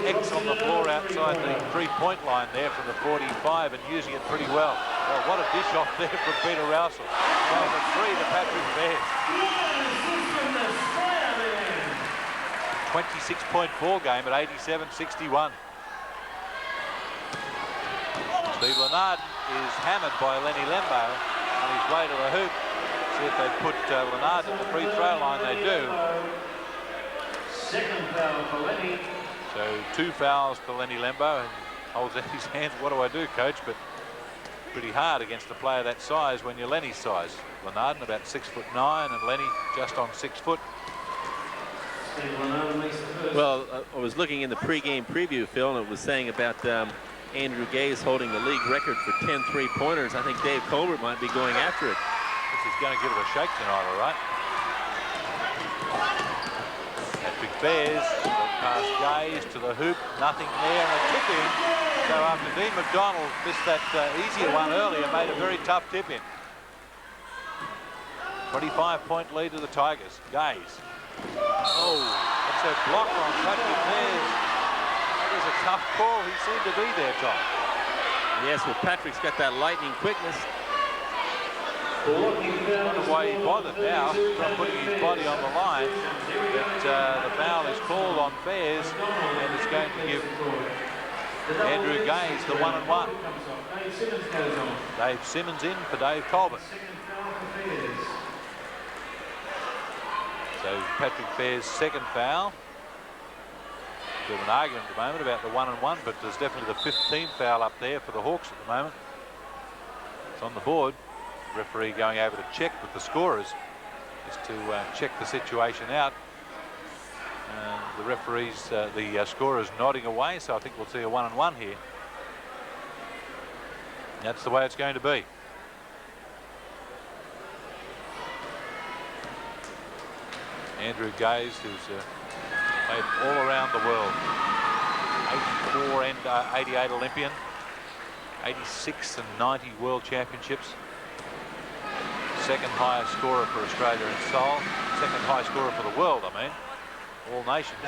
X on the floor outside the 3-point line there from the 45 and using it pretty well. Well, what a dish off there from Peter Rousel. Well, the 3 to Patrick Fairs. 26-point ball game at 87-61. Steve Lenarden is hammered by Lenny Lembo on his way to the hoop. See if they put Lenarden at the free throw line. They do. Second foul for Lenny. So 2 fouls for Lenny Lembo, and holds out his hands. What do I do, coach? But pretty hard against a player that size when you're Lenny's size. Lenarden about 6'9", and Lenny just on 6 foot. Well, I was looking in the pregame preview, Phil, and it was saying about Andrew Gaze holding the league record for 10 3-pointers. I think Dave Colbert might be going after it. This is going to give it a shake tonight, all right. Patrick Fairs, past Gaze to the hoop, nothing there, and a tip in. So after Dean McDonald missed that easier one earlier, made a very tough tip in. 25-point lead to the Tigers. Gaze. Oh, that's a block on Patrick Fairs. That was a tough call. He seemed to be there, Tom. Yes, well, Patrick's got that lightning quickness. wonder why he bothered now, not putting his body on the line. But the foul is called on Fairs, and it's going to give Andrew Gaze the 1-and-1. Dave Simmons in for Dave Colbert. So Patrick Fairs' second foul. Bit of an argument at the moment about the 1-and-1, but there's definitely the 15th foul up there for the Hawks at the moment. It's on the board. Referee going over to check with the scorers just to check the situation out. The referees, the scorers nodding away, so I think we'll see a 1-and-1 here. That's the way it's going to be. Andrew Gaze, who's played all around the world. 84 and 88 Olympian, 86 and 90 World Championships. Second highest scorer for Australia in Seoul. Second highest scorer for the world, I mean. All nations.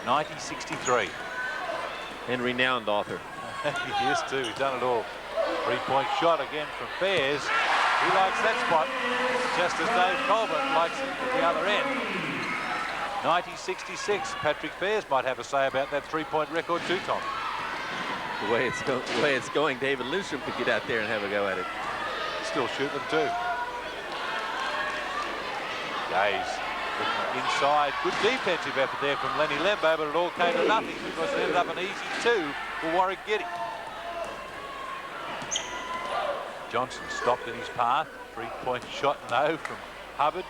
90-63. And renowned author. He is too. He's done it all. 3-point shot again from Fairs. He likes that spot, just as Dave Colbert likes it at the other end. 90-66. Patrick Fairs might have a say about that 3-point record too, Tom. The way it's going, David Lindstrom could get out there and have a go at it. Still shoot them too. Gaze looking inside. Good defensive effort there from Lenny Lembo, but it all came to nothing because it ended up an easy 2 for Warwick Giddy. Johnson stopped in his path. 3-point shot no from Hubbard.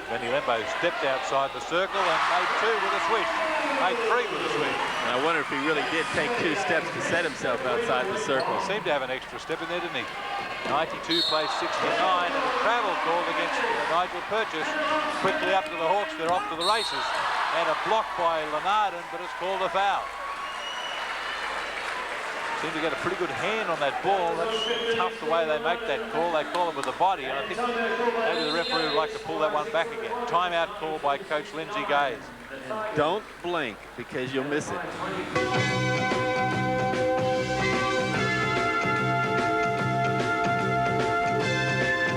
Lenny Lembo stepped outside the circle and made 2 with a swish. Made 3 with a swish. And I wonder if he really did take 2 steps to set himself outside the circle. He seemed to have an extra step in there, didn't he? 92 plays 69, and a travel called against Nigel Purchase. Quickly up to the Hawks, they're off to the races. And a block by Lenarden, but it's called a foul. Seem to get a pretty good hand on that ball. That's tough the way they make that call. They call it with the body, and I think maybe the referee would like to pull that one back again. Timeout call by Coach Lindsay Gaze. And don't blink because you'll miss it.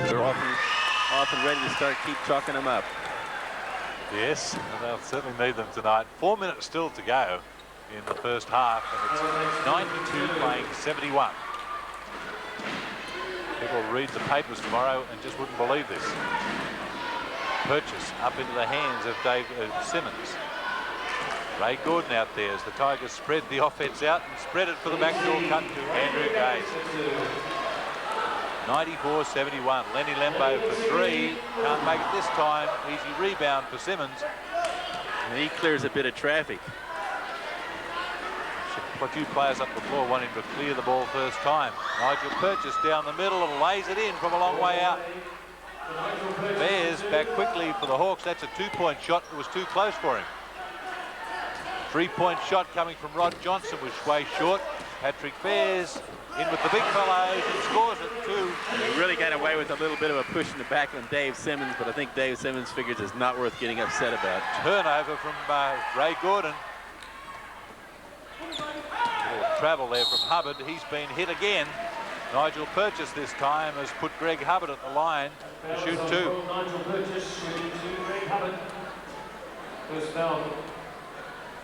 They're often ready to start keep chalking them up. Yes, and they'll certainly need them tonight. 4 minutes still to go in the first half, and it's 92 playing 71. People will read the papers tomorrow and just wouldn't believe this. Purchase up into the hands of Dave Simmons. Ray Gordon out there as the Tigers spread the offense out and spread it for the backdoor cut to Andrew Gaze. 94-71. Lenny Lembo for 3. Can't make it this time. Easy rebound for Simmons. And he clears a bit of traffic. A few players up the floor wanting to clear the ball first time. Nigel Purchase down the middle and lays it in from a long way out. Bears back quickly for the Hawks. That's a 2-point shot. It was too close for him. 3-point shot coming from Rod Johnson was way short. Patrick Bears in with the big fellows and scores it too. He really got away with a little bit of a push in the back on Dave Simmons, but I think Dave Simmons figures it's not worth getting upset about. Turnover from Ray Gordon. Travel there from Hubbard. He's been hit again. Nigel Purchase this time has put Greg Hubbard at the line to shoot 2. Nigel Purchase shooting 2. Greg Hubbard. First foul.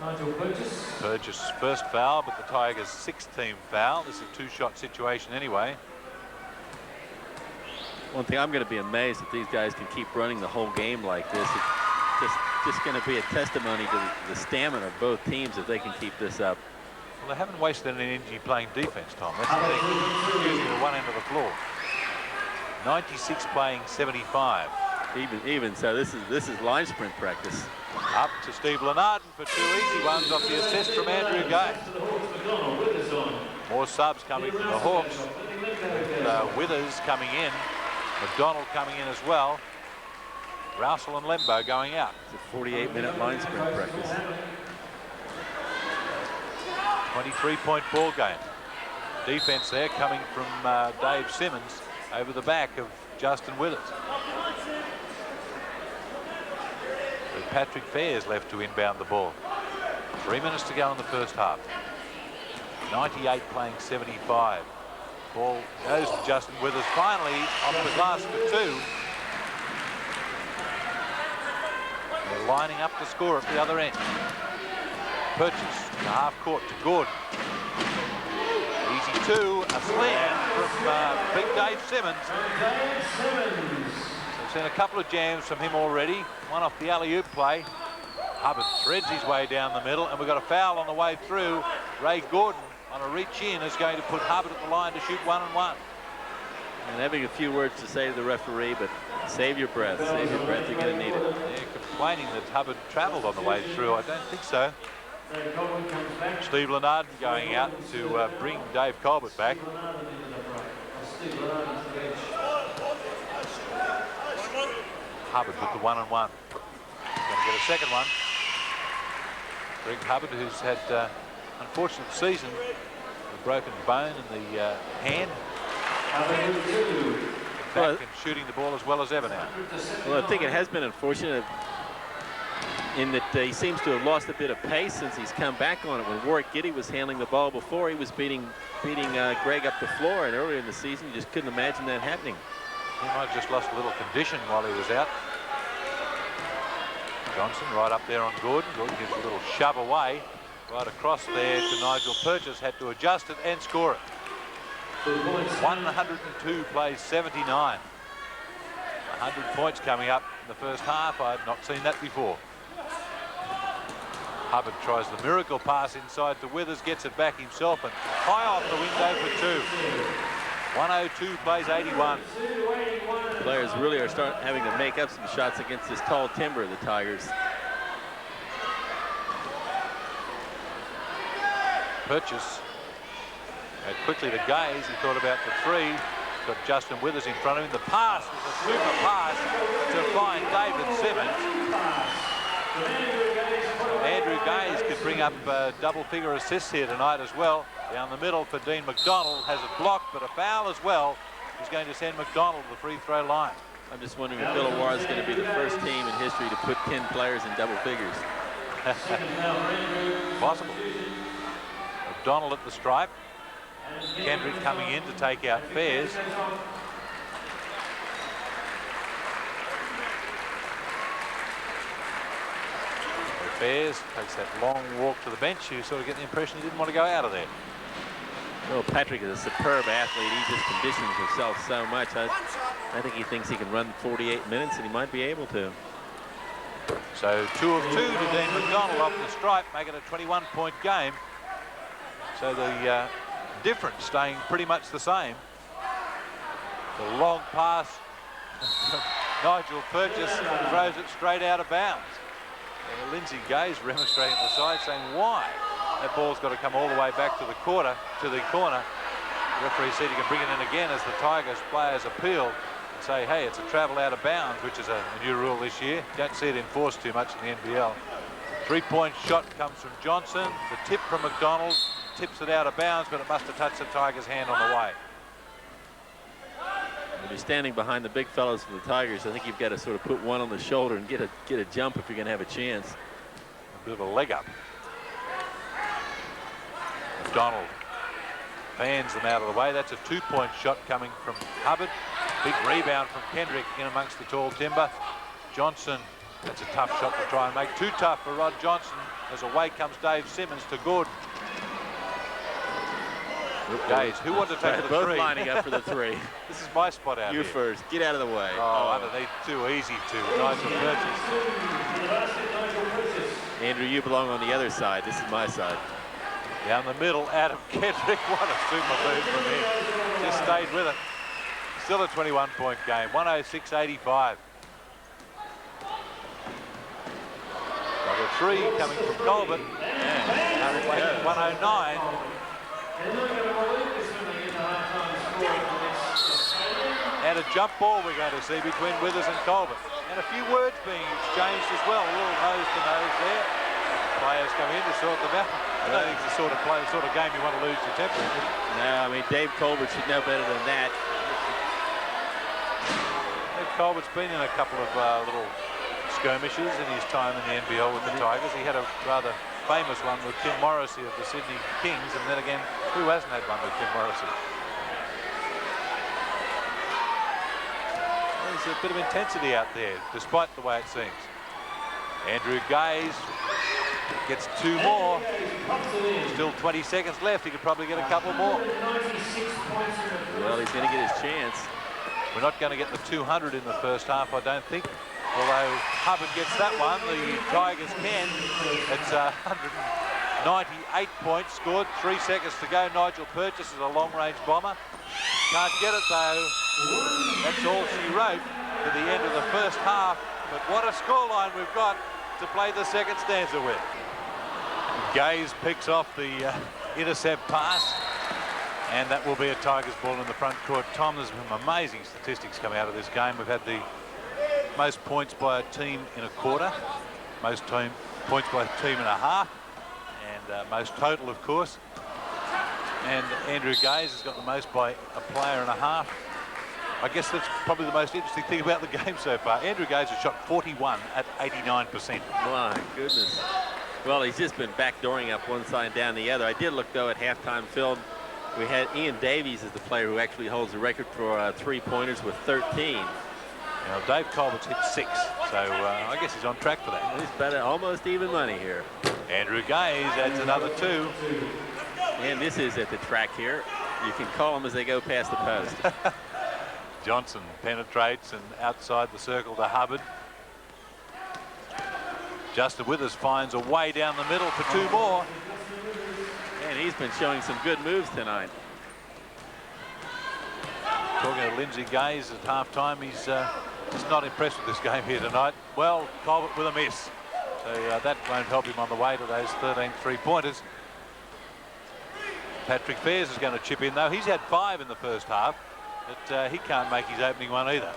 Nigel Purchase. Purchase first foul, but the Tigers' 6th team foul. This is a 2-shot situation anyway. One thing, I'm going to be amazed if these guys can keep running the whole game like this. It's just going to be a testimony to the stamina of both teams if they can keep this up. Well, they haven't wasted any energy playing defense, Tom. That's the thing. Using the one end of the floor. 96 playing 75. Even so, this is line sprint practice. Up to Steve Lenarden for 2 easy ones off the assist from Andrew Gaze. More subs coming from the Hawks. With, Withers coming in. McDonald coming in as well. Rousel and Lembo going out. It's a 48-minute line sprint practice. 23-point ball game. Defense there coming from Dave Simmons over the back of Justin Withers. With Patrick Fairs left to inbound the ball. 3 minutes to go in the first half. 98 playing 75. Ball goes to Justin Withers finally off the glass for 2. They're lining up to score at the other end. Purchase to half court to Gordon. Easy 2, a slam from big Dave Simmons. We've seen a couple of jams from him already. One off the alley-oop play. Hubbard threads his way down the middle, and we've got a foul on the way through. Ray Gordon on a reach in is going to put Hubbard at the line to shoot 1 and 1. And having a few words to say to the referee, but save your breath. Save your breath. You're going to need it. They're complaining that Hubbard travelled on the way through. I don't think so. Steve Lennard going out to bring Dave Colbert back. Hubbard with the 1 and 1. Going to get a second one. Greg Hubbard, who's had unfortunate season, a broken bone in the hand. Back and shooting the ball as well as ever now. Well, I think it has been unfortunate in that he seems to have lost a bit of pace since he's come back on it. When Warwick Giddy was handling the ball before, he was beating Greg up the floor, and earlier in the season you just couldn't imagine that happening. He might have just lost a little condition while he was out. Johnson right up there on Gordon. Gordon gives a little shove away. Right across there to Nigel Purchase. Had to adjust it and score it. 102 plays 79. 100 points coming up in the first half. I had not seen that before. Hubbard tries the miracle pass inside to Withers, gets it back himself and high off the window for 2. 102 plays 81. Players really are having to make up some shots against this tall timber of the Tigers. Purchase had quickly to gaze. He thought about the 3. Got Justin Withers in front of him. The pass was a super pass to find David Simmons. So Andrew Gaze could bring up double-figure assists here tonight as well. Down the middle for Dean McDonald. Has it blocked, but a foul as well. He's going to send McDonald to the free throw line. I'm just wondering if Illawarra is going to be the first team in history to put 10 players in double figures. Possible. McDonald at the stripe. Kendrick coming in to take out Fairs. Fairs takes that long walk to the bench. You sort of get the impression he didn't want to go out of there. Well, Patrick is a superb athlete. He just conditions himself so much. I think he thinks he can run 48 minutes, and he might be able to. So 2 of 2 to Dean McDonald off the stripe, making a 21-point game. So the difference staying pretty much the same. The long pass. Nigel Purchase throws it straight out of bounds. Lindsay Gaze remonstrating at the side, saying why? That ball's got to come all the way back to the corner. The referee said he can bring it in again as the Tigers players appeal and say, hey, it's a travel out of bounds, which is a new rule this year. Don't see it enforced too much in the NBL. 3-point shot comes from Johnson. The tip from McDonald tips it out of bounds, but it must have touched the Tigers' hand on the way. When you're standing behind the big fellows for the Tigers, I think you've got to sort of put one on the shoulder and get a jump if you're going to have a chance. A bit of a leg up. McDonald fans them out of the way. That's a 2-point shot coming from Hubbard. Big rebound from Kendrick in amongst the tall timber. Johnson, that's a tough shot to try and make. Too tough for Rod Johnson. As away comes Dave Simmons to Gordon. Gaze, who wanted to take the 3? Both lining up for the 3. This is my spot out You here. first. Get out of the way. Oh, underneath, too easy to Nigel Purchase. Andrew, you belong on the other side. This is my side. Down the middle, Adam Kendrick. What a super move from him. Just stayed with it. Still a 21-point game. 106-85. Number 3 coming from Colbert. And 109. And a jump ball we're going to see between Withers and Colbert. And a few words being exchanged as well. A little nose-to-nose there. Players come in to sort them out. I don't think it's the sort of game you want to lose your temper in. No, I mean, Dave Colbert should know better than that. Dave Colbert's been in a couple of little skirmishes in his time in the NBL with the Tigers. He had a rather famous one with Tim Morrissey of the Sydney Kings, and then again, who hasn't had one with Tim Morrissey? a bit of intensity out there, despite the way it seems. Andrew Gaze gets 2 more. Still 20 seconds left. He could probably get a couple more. Well, he's going to get his chance. We're not going to get the 200 in the first half, I don't think. Although Hubbard gets that one, the Tigers can. It's 198 points scored. 3 seconds to go. Nigel Purchase is a long-range bomber. Can't get it though. That's all she wrote to the end of the first half. But what a scoreline we've got to play the second stanza with. Gaze picks off the intercept pass, and that will be a Tigers ball in the front court. Tom, there's some amazing statistics come out of this game. We've had the most points by a team in a quarter, most points by a team in a half, and most total, of course. And Andrew Gaze has got the most by a player and a half. I guess that's probably the most interesting thing about the game so far. Andrew Gaze has shot 41 at 89%. My goodness. Well, he's just been backdooring up one side and down the other. I did look, though, at halftime film. We had Ian Davies as the player who actually holds the record for three-pointers with 13. Now, Dave Colbert's hit 6, so I guess he's on track for that. He's better, almost even money here. Andrew Gaze adds another 2. And this is at the track here. You can call them as they go past the post. Johnson penetrates and outside the circle to Hubbard. Justin Withers finds a way down the middle for 2 more. And he's been showing some good moves tonight. Talking to Lindsay Gaze at halftime, he's not impressed with this game here tonight. Well, Colbert with a miss. So that won't help him on the way to those 13 three-pointers. Patrick Fairs is going to chip in, though. He's had 5 in the first half, but he can't make his opening one either.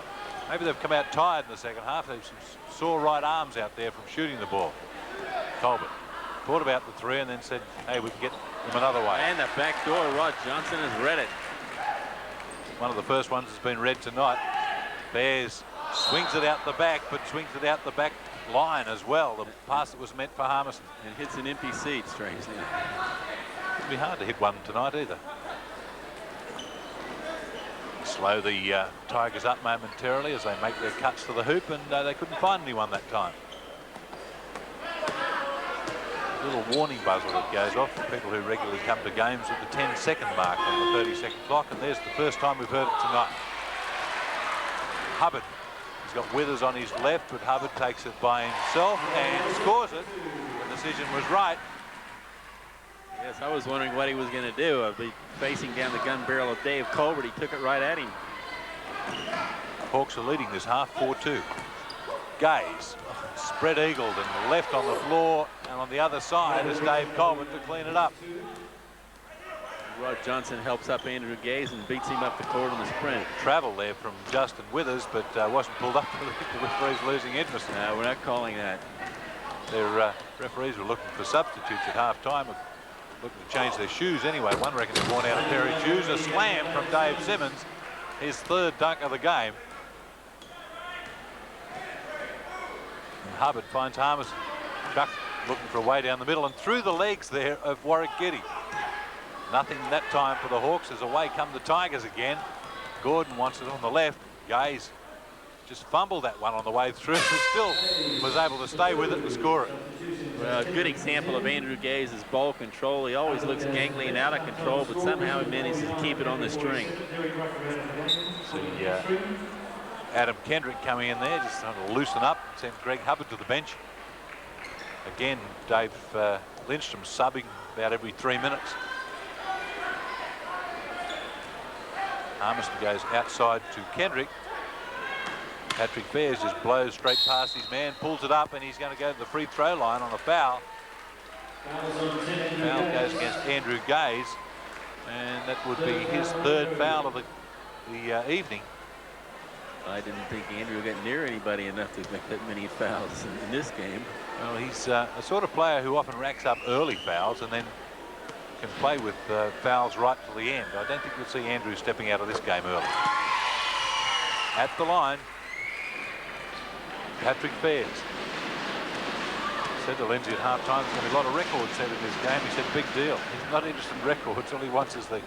Maybe they've come out tired in the second half. They've some sore right arms out there from shooting the ball. Colbert thought about the 3 and then said, hey, we can get them another way. And the back door, Rod Johnson has read it. One of the first ones has been read tonight. Bears swings it out the back, but swings it out the back line as well. The pass that was meant for Harmison. And hits an empty seat, strangely. It'd be hard to hit one tonight either. Slow the Tigers up momentarily as they make their cuts to the hoop, and they couldn't find anyone that time. A little warning buzzer that goes off for people who regularly come to games at the 10-second mark on the 30-second clock, and there's the first time we've heard it tonight. Hubbard, he's got Withers on his left, but Hubbard takes it by himself and scores it. The decision was right. Yes, I was wondering what he was going to do. I'd be facing down the gun barrel of Dave Colbert. He took it right at him. Hawks are leading this half 4-2. Gaze spread eagled and left on the floor, and on the other side is Dave Colbert to clean it up. Rod Johnson helps up Andrew Gaze and beats him up the court on the sprint. Travel there from Justin Withers, but wasn't pulled up. The referee's losing interest. No, we're not calling that. Their referees were looking for substitutes at half-time, looking to change their shoes anyway. One reckons he's worn out a pair of shoes. A slam from Dave Simmons, his 3rd dunk of the game. And Hubbard finds Harmison. Chuck looking for a way down the middle and through the legs there of Warwick Getty. Nothing that time for the Hawks as away come the Tigers again. Gordon wants it on the left. Gaze just fumbled that one on the way through, but still was able to stay with it and score it. Well, a good example of Andrew Gaze's ball control. He always looks gangly and out of control, but somehow he manages to keep it on the string. See Adam Kendrick coming in there, just trying to loosen up and send Greg Hubbard to the bench. Again, Dave Lindstrom subbing about every 3 minutes. Harmison goes outside to Kendrick. Patrick Fairs just blows straight past his man, pulls it up, and he's going to go to the free throw line on a foul. Foul goes against Andrew Gaze, and that would be his 3rd foul of the evening. I didn't think Andrew got near anybody enough to make that many fouls in this game. Well, he's a sort of player who often racks up early fouls and then can play with fouls right to the end. I don't think you'll see Andrew stepping out of this game early. At the line, Patrick Fairs. Said to Lindsay at half-time, there's going to be a lot of records set in this game. He said, big deal. He's not interested in records. All he wants is the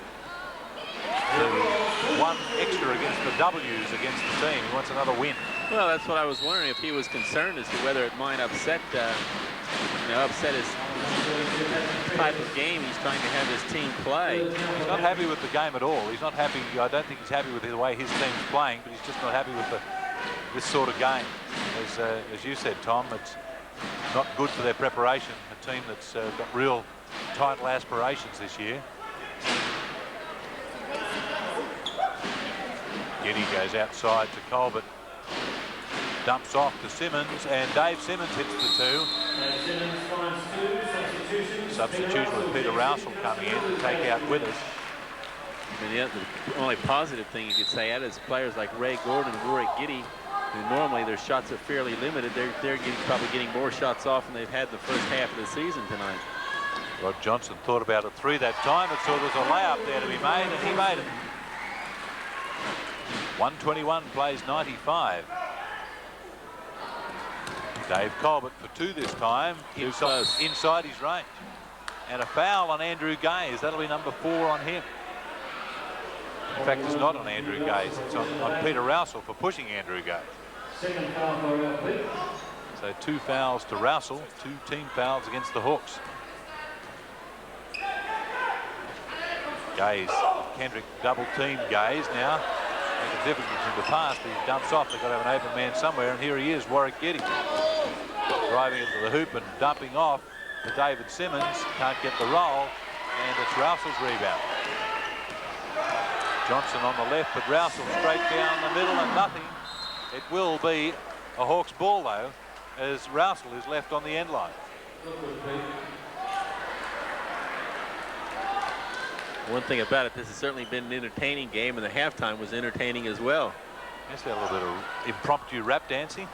one extra against the W's against the team. He wants another win. Well, that's what I was wondering, if he was concerned as to whether it might upset, upset his type of game he's trying to have his team play. He's not happy with the game at all. He's not happy. I don't think he's happy with the way his team's playing, but he's just not happy with this sort of game. As you said, Tom, it's not good for their preparation. A team that's got real title aspirations this year. Giddy goes outside to Colbert. Dumps off to Simmons, and Dave Simmons hits the two. Simmons finds two substitutions. Substitution with Peter Rousel coming in to take out Withers. And the only positive thing you could say at is players like Ray Gordon and Rory Giddy, who normally their shots are fairly limited. They're probably getting more shots off than they've had the first half of the season tonight. Rod Johnson thought about a three that time, and saw there's a layup there to be made, and he made it. 121 plays 95. Dave Colbert for two this time, inside his range. And a foul on Andrew Gaze. That'll be number 4 on him. In fact, it's not on Andrew Gaze. It's on Peter Rousel for pushing Andrew Gaze. Second foul for Ralph. So 2 fouls to Rousel, 2 team fouls against the Hawks. Gaze, Kendrick double team Gaze now. Make a difference in the pass, but he dumps off. They've got to have an open man somewhere, and here he is, Warwick Giddy. Driving it to the hoop and dumping off to David Simmons. Can't get the roll, and it's Rousel's rebound. Johnson on the left, but Rousel straight down the middle and nothing. It will be a Hawks ball, though, as Rousel is left on the end line. One thing about it, this has certainly been an entertaining game, and the halftime was entertaining as well. Yes, a little bit of impromptu rap dancing.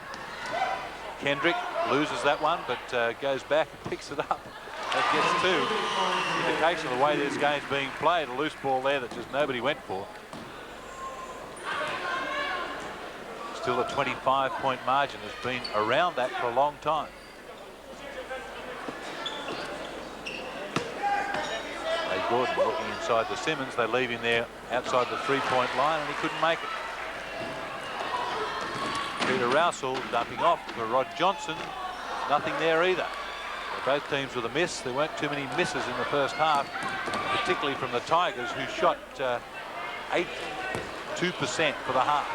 Kendrick loses that one, but goes back and picks it up. That gets 2. Indication of the way this game's being played. A loose ball there that just nobody went for. Still a 25-point margin. Has been around that for a long time. Ray Gordon looking inside the Simmons. They leave him there outside the 3-point line, and he couldn't make it. Peter Rousel dumping off for Rod Johnson. Nothing there either. Both teams with a miss. There weren't too many misses in the first half, particularly from the Tigers, who shot 2% for the half.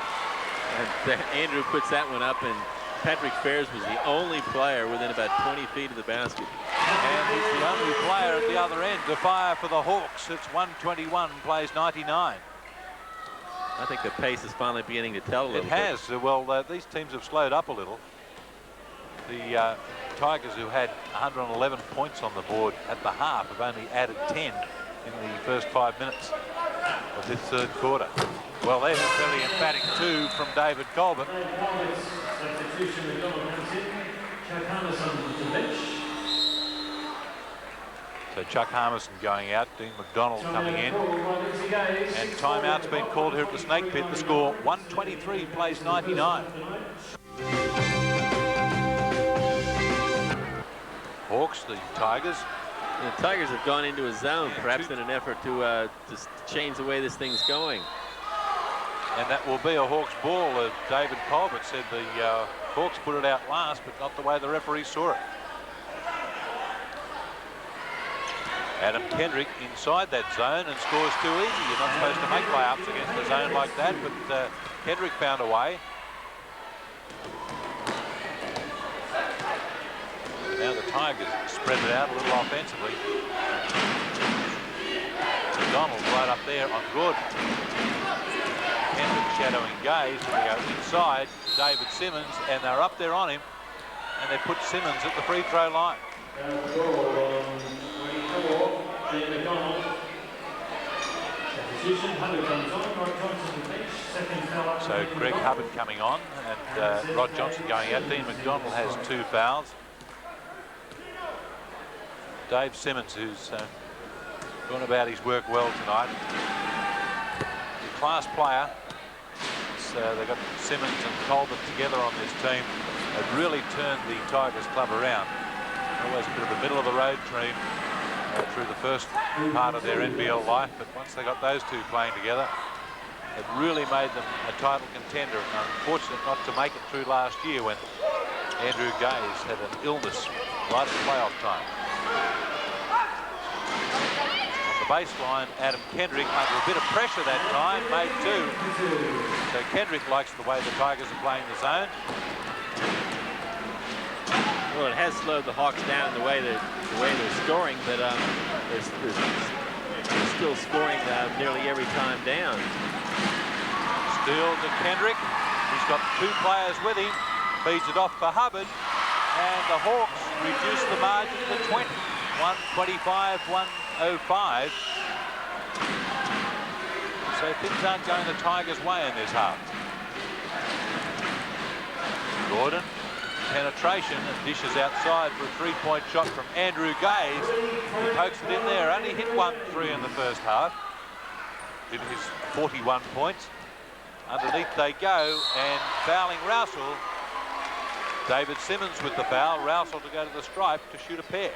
And Andrew puts that one up, and Patrick Fairs was the only player within about 20 feet of the basket. And he's the only player at the other end to fire for the Hawks. It's 121 plays 99. I think the pace is finally beginning to tell a little bit. It has. Well, these teams have slowed up a little. The Tigers, who had 111 points on the board at the half, have only added 10 in the first 5 minutes of this third quarter. Well, there's a fairly emphatic 2 from David Colbert. Substitution with Donald comes in. Chuck Harmison to the bench. So Chuck Harmison going out, Dean McDonald coming in. And timeout's been called here at the Snake Pit. The score 123 plays 99. Hawks, the Tigers. The Tigers have gone into a zone, perhaps in an effort to just change the way this thing's going. And that will be a Hawks ball. David Colbert said the Hawks put it out last, but not the way the referee saw it. Adam Kendrick inside that zone and scores too easy. You're not supposed to make layups against a zone like that, but Kendrick found a way. Now the Tigers spread it out a little offensively. McDonald right up there on Gordon. Kendrick shadowing Gaze. They go inside David Simmons, and they're up there on him, and they put Simmons at the free throw line. So Greg Hubbard coming on, and Rod Johnson going out. Dean McDonald has 2 fouls. Dave Simmons, who's gone about his work well tonight. He's a class player. They've got Simmons and Colbert together on this team. They've really turned the Tigers club around. Always a bit of a middle-of-the-road team through the first part of their NBL life, but once they got those two playing together, It really made them a title contender, and unfortunate not to make it through last year when Andrew Gaze had an illness right at playoff time. On the baseline, Adam Kendrick, under a bit of pressure that time, made 2. So Kendrick likes the way the Tigers are playing the zone. Well, it has slowed the Hawks down in the way they're scoring, but they're still scoring nearly every time down. Steal to Kendrick. He's got 2 players with him. Feeds it off for Hubbard. And the Hawks reduce the margin to 20. 125, 105. So things aren't going the Tigers' way in this half. Gordon. Penetration and dishes outside for a 3-point shot from Andrew Gaze. He pokes it in there. Only hit 1 3 in the first half. Did his 41 points. Underneath they go, and fouling Rousel. David Simmons with the foul. Rousel to go to the stripe to shoot a pair.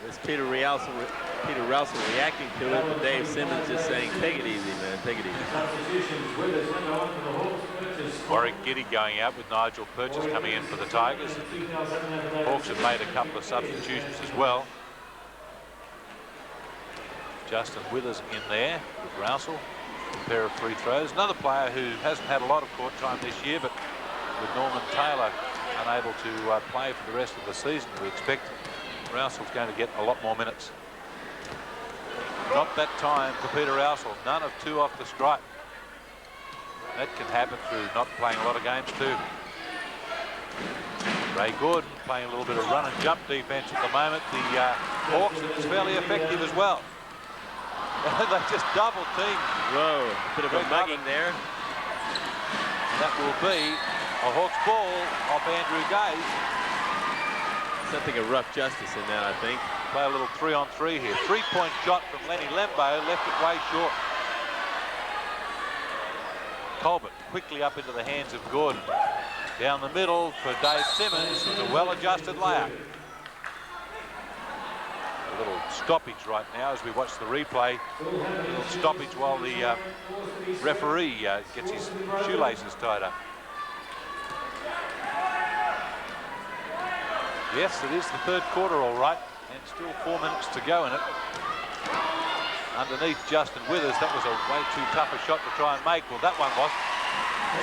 There's Peter Rousel reacting to it, and Dave Simmons just saying, take it easy, man, take it easy. Warwick Giddy going out with Nigel Purchase coming in for the Tigers. The Hawks have made a couple of substitutions as well. Justin Withers in there with Rousel. A pair of free throws. Another player who hasn't had a lot of court time this year, but with Norman Taylor unable to play for the rest of the season, we expect Rousel's going to get a lot more minutes. Not that time for Peter Rousel. None of 2 off the stripe. That can happen through not playing a lot of games too. Ray Gordon playing a little bit of run and jump defense at the moment. The Hawks, and it's fairly effective as well. They just double team. Whoa, a bit of a mugging there. That will be a Hawks ball off Andrew Gaze. Something of rough justice in that, I think. Play a little 3-on-3 here. 3-point shot from Lenny Lembo, left it way short. Colbert quickly up into the hands of Gordon. Down the middle for Dave Simmons. It's a well-adjusted layup. A little stoppage right now as we watch the replay. A little stoppage while the referee gets his shoelaces tied up. Yes, it is the 3rd quarter all right, and still 4 minutes to go in it. Underneath Justin Withers, that was a way too tough a shot to try and make. Well, that one was.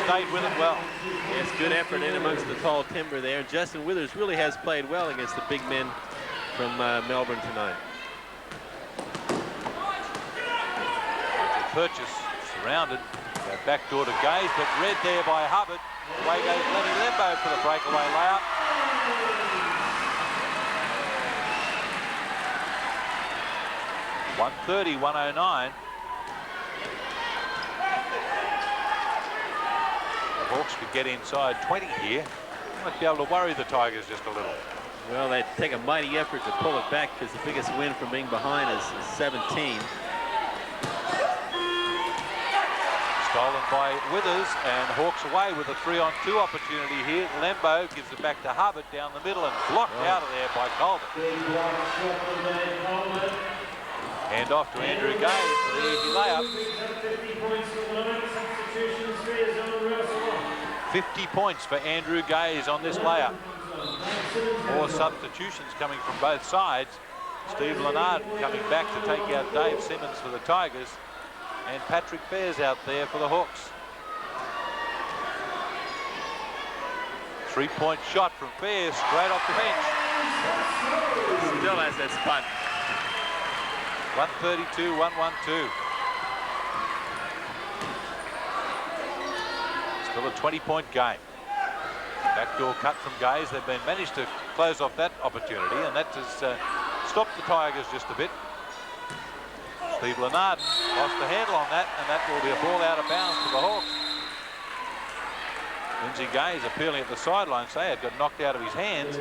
Stayed with it well. Yes, good effort in amongst the tall timber there. Justin Withers really has played well against the big men from Melbourne tonight. Purchase surrounded. Backdoor to Gaze, but read there by Hubbard. Away goes Lenny Lembo for the breakaway layup. .130, 109. The Hawks could get inside 20 here. Might be able to worry the Tigers just a little. Well, they take a mighty effort to pull it back because the biggest win from being behind is 17. Stolen by Withers, and Hawks away with a 3-on-2 opportunity here. Lembo gives it back to Hubbard down the middle and blocked out of there by Colbert. Hand off to Andrew Gaze for the easy layup. 50 points for Andrew Gaze on this layup. More substitutions coming from both sides. Steve Lennard coming back to take out Dave Simmons for the Tigers. And Patrick Bears out there for the Hawks. 3-point shot from Bears straight off the bench. Still has that spot. 132, 112. Still a 20-point game. Backdoor cut from Gaze. They've been managed to close off that opportunity, and that has stopped the Tigers just a bit. Steve Lennard lost the handle on that, and that will be a ball out of bounds for the Hawks. Lindsay Gaze appealing at the sideline, say it got knocked out of his hands.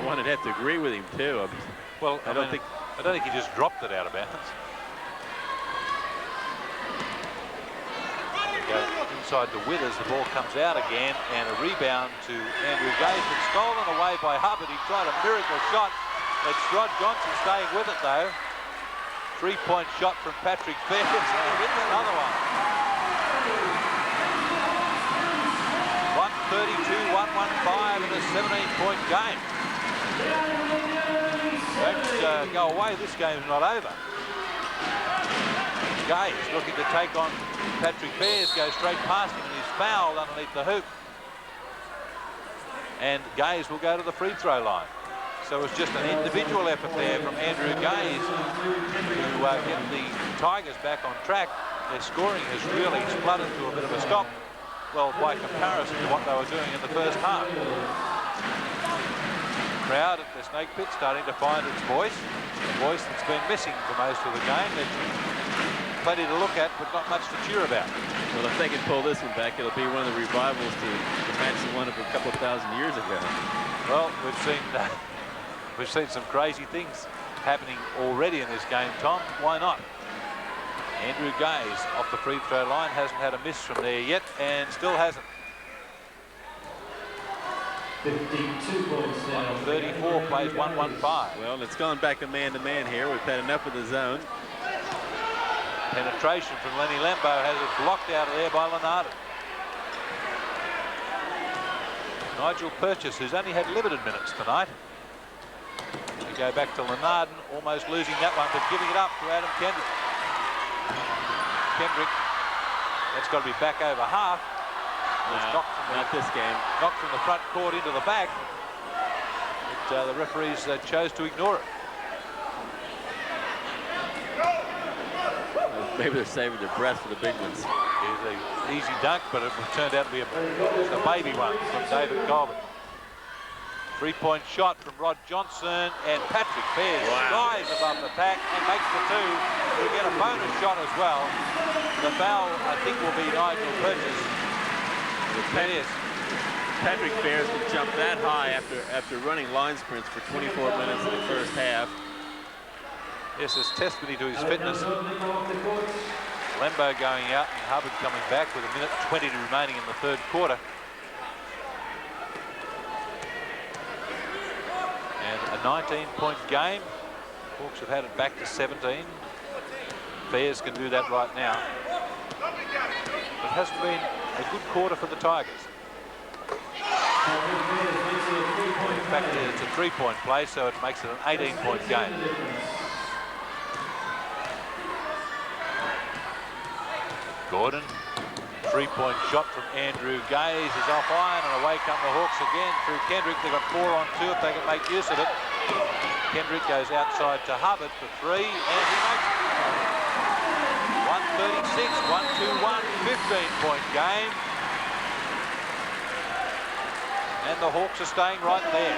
One would have to agree with him too. Well, I don't think he just dropped it out of bounds. Inside to Withers, the ball comes out again, and a rebound to Andrew Gaze, but stolen away by Hubbard. He tried a miracle shot. It's Rod Johnson staying with it though. Three-point shot from Patrick Fair's. Another one. 132-115 in a 17-point game. Don't go away. This game's not over. Gaze looking to take on Patrick Fair's, goes straight past him and he's fouled underneath the hoop. And Gaze will go to the free throw line. So it's just an individual effort there from Andrew Gaze to get the Tigers back on track. Their scoring has really spluttered to a bit of a stop. Well, by comparison to what they were doing in the first half. Crowd at the Snake Pit starting to find its voice. A voice that's been missing for most of the game. There's plenty to look at, but not much to cheer about. Well, if they can pull this one back, it'll be one of the revivals to match the one of a couple of thousand years ago. Well, we've seen some crazy things happening already in this game, Tom. Why not? Andrew Gaze off the free throw line, hasn't had a miss from there yet, and still hasn't. 52 points now. 34 plays 1-1-5. Well, it's gone back to man here. We've had enough of the zone. Penetration from Lenny Lembo has it blocked out of there by Lenarden. Nigel Purchase, who's only had limited minutes tonight. We go back to Lenarden, almost losing that one, but giving it up to Adam Kendrick. Kendrick, that's got to be back over half. No, not this game. Knocked from the front court into the back. But the referees chose to ignore it. Maybe they're saving their breath for the big ones. Here's an easy dunk, but it turned out to be a baby one from David Colbert. Three-point shot from Rod Johnson, and Patrick Fair skies above the pack and makes the two. We'll get a bonus shot as well. The foul, I think, will be Nigel Purchase. Patrick Fair's can jump that high after running line sprints for 24 minutes in the first half. Yes, it's testimony to his fitness. Lembo going out and Hubbard coming back with 1:20 remaining in the third quarter. And a 19-point game. Hawks have had it back to 17. Fairs can do that right now. It hasn't been a good quarter for the Tigers. In fact, it's a three-point play, so it makes it an 18-point game. Gordon, three-point shot from Andrew Gaze is off iron, and away come the Hawks again through Kendrick. They've got 4 on 2 if they can make use of it. Kendrick goes outside to Hubbard for 3, and he makes it. 136, 1-2-1, 15-point game. And the Hawks are staying right there.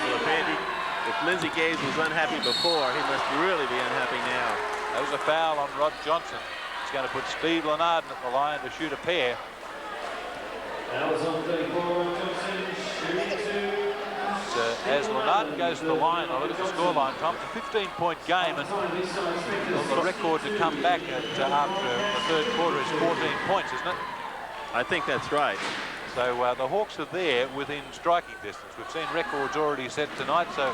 Well, if Lindsay Gaze was unhappy before, he must really be unhappy now. That was a foul on Rod Johnson. It's going to put Steve Lenarden at the line to shoot a pair. That was on 34, Rod Johnson, shooting 2. As Lenarden goes to the line, I look at the scoreline, Tom, it's a 15-point game, and the record to come back after the third quarter is 14 points, isn't it? I think that's right. So the Hawks are there within striking distance. We've seen records already set tonight, so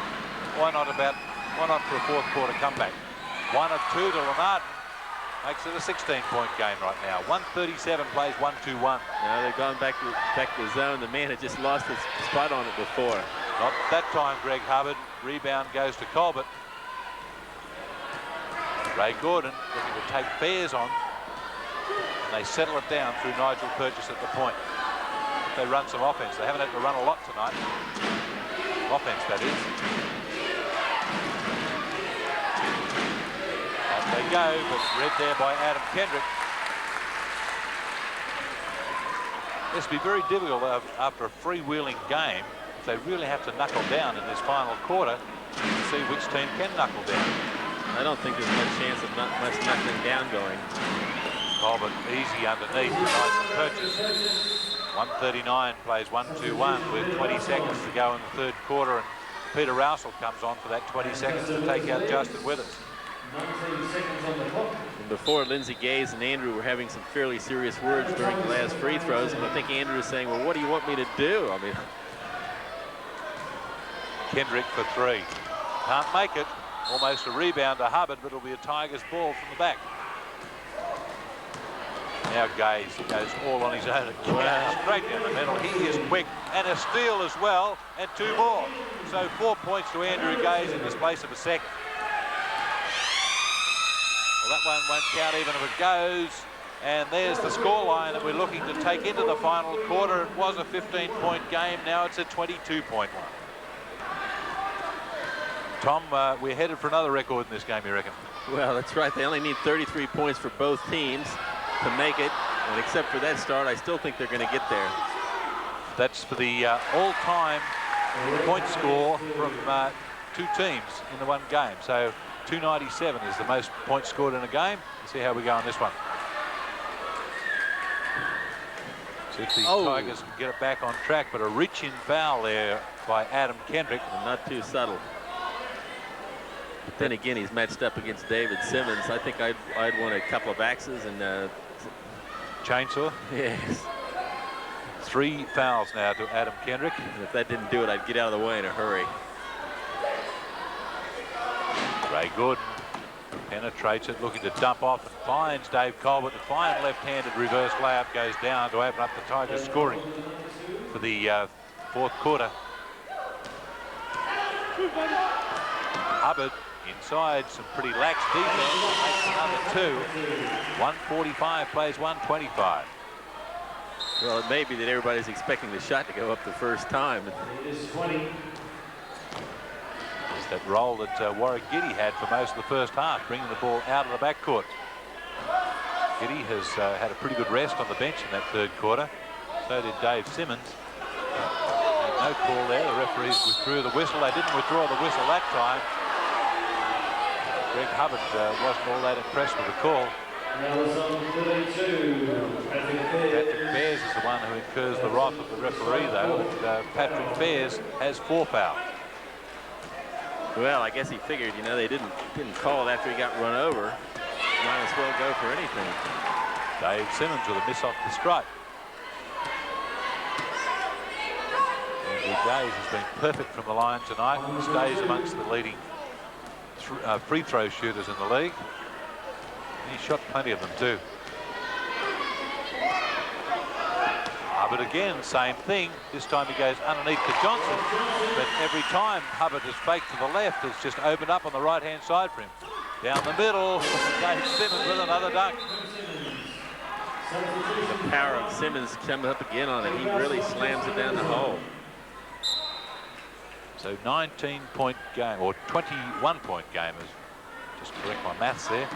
why not for a fourth quarter comeback? 1 of 2 to Lenarden makes it a 16-point game right now. 137 plays 1-2-1. Now they've gone back to the zone. The man had just lost his spot on it before. Not that time, Greg Hubbard. Rebound goes to Colbert. Ray Gordon looking to take Fairs on. And they settle it down through Nigel Purchase at the point. They run some offense. They haven't had to run a lot tonight. Offense, that is. Up they go, but read there by Adam Kendrick. This will be very difficult after a freewheeling game. They really have to knuckle down in this final quarter to see which team can knuckle down. I don't think there's much chance of much knuckling down going. Colbert easy underneath. Nice purchase. 139 plays 1-2-1 with 20 seconds to go in the third quarter, and Peter Rousel comes on for that 20 seconds to take out Justin Withers. 19 seconds on the clock. And before, Lindsay Gaze and Andrew were having some fairly serious words during the last free throws, and I think Andrew was saying, well, what do you want me to do? I mean, Kendrick for 3. Can't make it. Almost a rebound to Hubbard, but it'll be a Tigers ball from the back. Now Gaze goes all on his own again, straight down the middle. He is quick, and a steal as well, and 2 more. So 4 points to Andrew Gaze in this place of a second. Well, that one won't count even if it goes. And there's the scoreline that we're looking to take into the final quarter. It was a 15-point game. Now it's a 22-point one. Tom, we're headed for another record in this game, you reckon? Well, that's right. They only need 33 points for both teams to make it. And except for that start, I still think they're going to get there. That's for the all-time point score from 2 teams in the one game. So 297 is the most points scored in a game. Let's see how we go on this one. See if the Tigers can get it back on track, but a reach-in foul there by Adam Kendrick. And not too subtle. But then again, he's matched up against David Simmons. I think I'd want a couple of axes and chainsaw. Yes. 3 fouls now to Adam Kendrick. And if that didn't do it, I'd get out of the way in a hurry. Ray Gordon penetrates it, looking to dump off, and finds Dave Colbert. The fine left-handed reverse layup goes down to open up the Tigers scoring for the 4th quarter. Hubbard inside, some pretty lax defense, makes another 2. 145 plays 125. Well, it may be that everybody's expecting the shot to go up the first time. It's 20. It's that role that Warwick Giddy had for most of the first half, bringing the ball out of the backcourt. Giddy has had a pretty good rest on the bench in that 3rd quarter. So did Dave Simmons. No call there. The referees withdrew the whistle. They didn't withdraw the whistle that time. Greg Hubbard wasn't all that impressed with the call. Patrick Fairs is the one who incurs the wrath of the referee, though. And, Patrick Fairs has 4 fouls. Well, I guess he figured, you know, they didn't call it after he got run over. Might as well go for anything. Dave Simmons with a miss off the stripe. Andrew Gaze has been perfect from the line tonight. He stays amongst the leading free throw shooters in the league. He shot plenty of them too. Hubbard again, same thing. This time he goes underneath to Johnson, but every time Hubbard has faked to the left, it's just opened up on the right-hand side for him. Down the middle, Dave Simmons with another dunk. The power of Simmons comes up again on it. He really slams it down the hole. So 19-point game, or 21-point game, is just correct my maths there.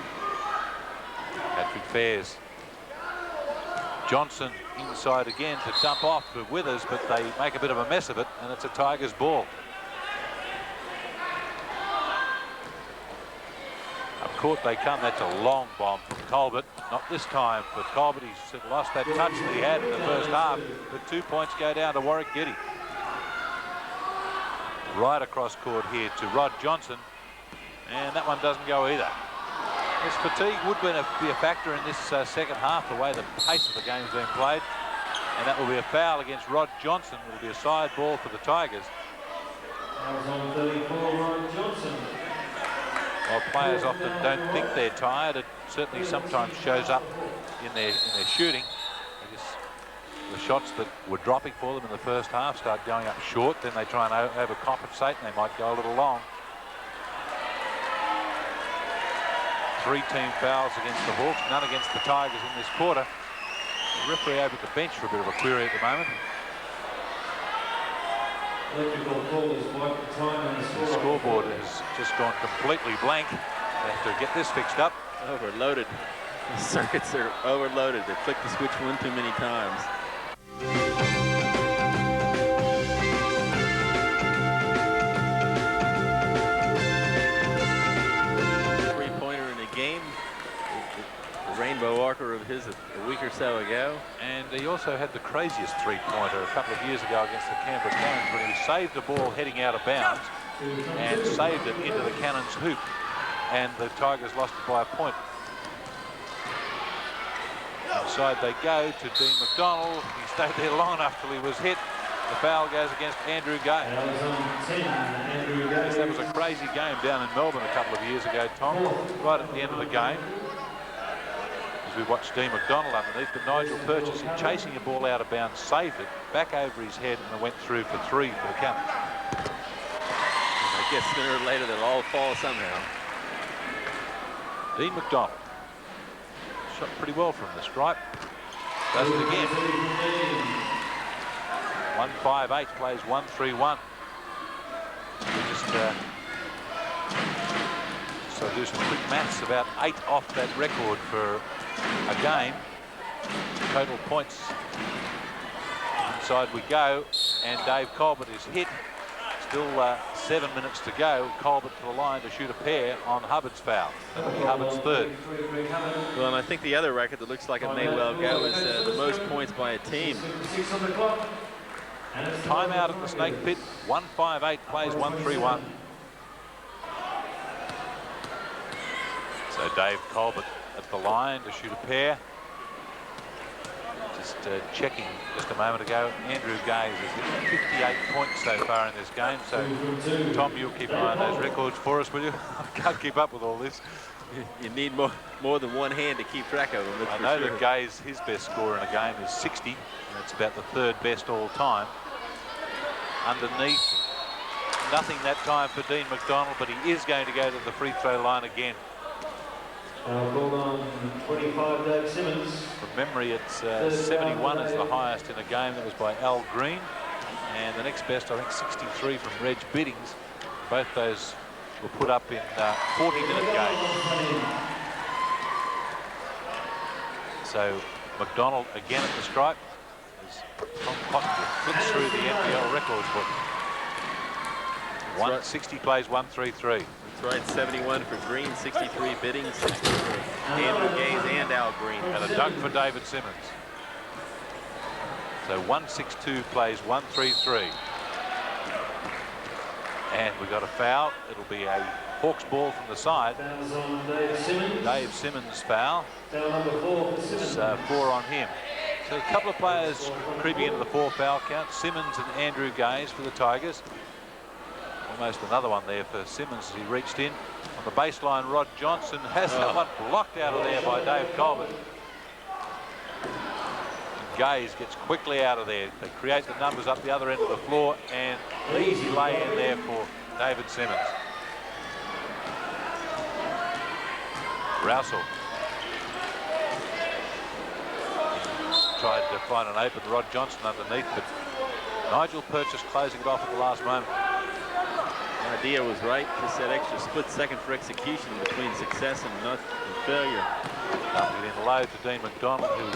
Patrick Fairs. Johnson inside again to dump off for Withers, but they make a bit of a mess of it, and it's a Tigers ball. Up court they come. That's a long bomb from Colbert. Not this time for Colbert. He's lost that touch that he had in the first half, but 2 points go down to Warwick Giddy. Right across court here to Rod Johnson, and that one doesn't go either. This fatigue would be a factor in this second half, the way the pace of the game is being played, and that will be a foul against Rod Johnson. It will be a side ball for the Tigers. That was on 34, Rod Johnson. While players often don't think they're tired, it certainly sometimes shows up in their shooting. I guess the shots that were dropping for them in the first half start going up short, then they try and overcompensate, and they might go a little long. 3 team fouls against the Hawks, none against the Tigers in this quarter. The referee over at the bench for a bit of a query at the moment. Electrical call is wipe the time on the scoreboard has just gone completely blank. They have to get this fixed up. Overloaded. The circuits are overloaded. They flicked the switch one too many times. Three-pointer in a game. The rainbow archer of his a week or so ago. And he also had the craziest three-pointer a couple of years ago against the Canberra Cannons, when he saved the ball heading out of bounds and saved it into the Cannons hoop, and the Tigers lost it by a point. Inside they go to Dean McDonald. He stayed there long enough till he was hit, The foul goes against Andrew Gay. Yes, that was a crazy game down in Melbourne a couple of years ago, Tom. Right at the end of the game, as we watched Dean McDonald underneath, but Nigel Purchase, chasing a ball out of bounds, saved it back over his head, and it went through for 3 for the count. I guess sooner or later they'll all fall somehow. Dean McDonald shot pretty well from the stripe. Does it again. 1-5-8 plays 1-3-1. So do some quick maths. About 8 off that record for a game. Total points. Inside we go, and Dave Colbert is hit. Still 7 minutes to go. Colbert to the line to shoot a pair on Hubbard's foul. That'll be Hubbard's third. Well, and I think the other record that looks like it may well go is the most points by a team. Timeout at the Snake Pit. 1-5-8 plays 1-3-1. So Dave Colbert at the line to shoot a pair. Just checking just a moment ago. Andrew Gaze has hit 58 points so far in this game. So Tom, you'll keep an eye on those records for us, will you? I can't keep up with all this. You need more than one hand to keep track of them. I know that Gaze, his best score in a game is 60. That's about the 3rd best all time. Underneath, nothing that time for Dean McDonald, but he is going to go to the free throw line again. Called on 25, Dave Simmons. From memory, it's 71 is the highest in a game. That was by Al Green. And the next best, I think, 63 from Reg Biddings. Both those were put up in 40-minute games. So McDonald again at the stripe. As Tom Pottinger flicks through the NBL records book. 160 plays 1-3-3. That's right, 71 for Green, 63 Biddings, 60 for Andrew Gaze and Al Green. And a dunk for David Simmons. So 162 plays 1-3-3. And we got a foul. It'll be a Hawks ball from the side. Dave Simmons foul. It's 4 on him. So a couple of players creeping into the 4 foul count. Simmons and Andrew Gaze for the Tigers. Almost another one there for Simmons as he reached in. On the baseline, Rod Johnson has that one blocked out of there by Dave Colbert. And Gaze gets quickly out of there. They create the numbers up the other end of the floor, and the easy lay in there for David Simmons. Rousel tried to find an open Rod Johnson underneath, but Nigel Purchase closing it off at the last moment. The idea was right. Just that extra split second for execution between success and failure. Dumping it in low to Dean McDonald, who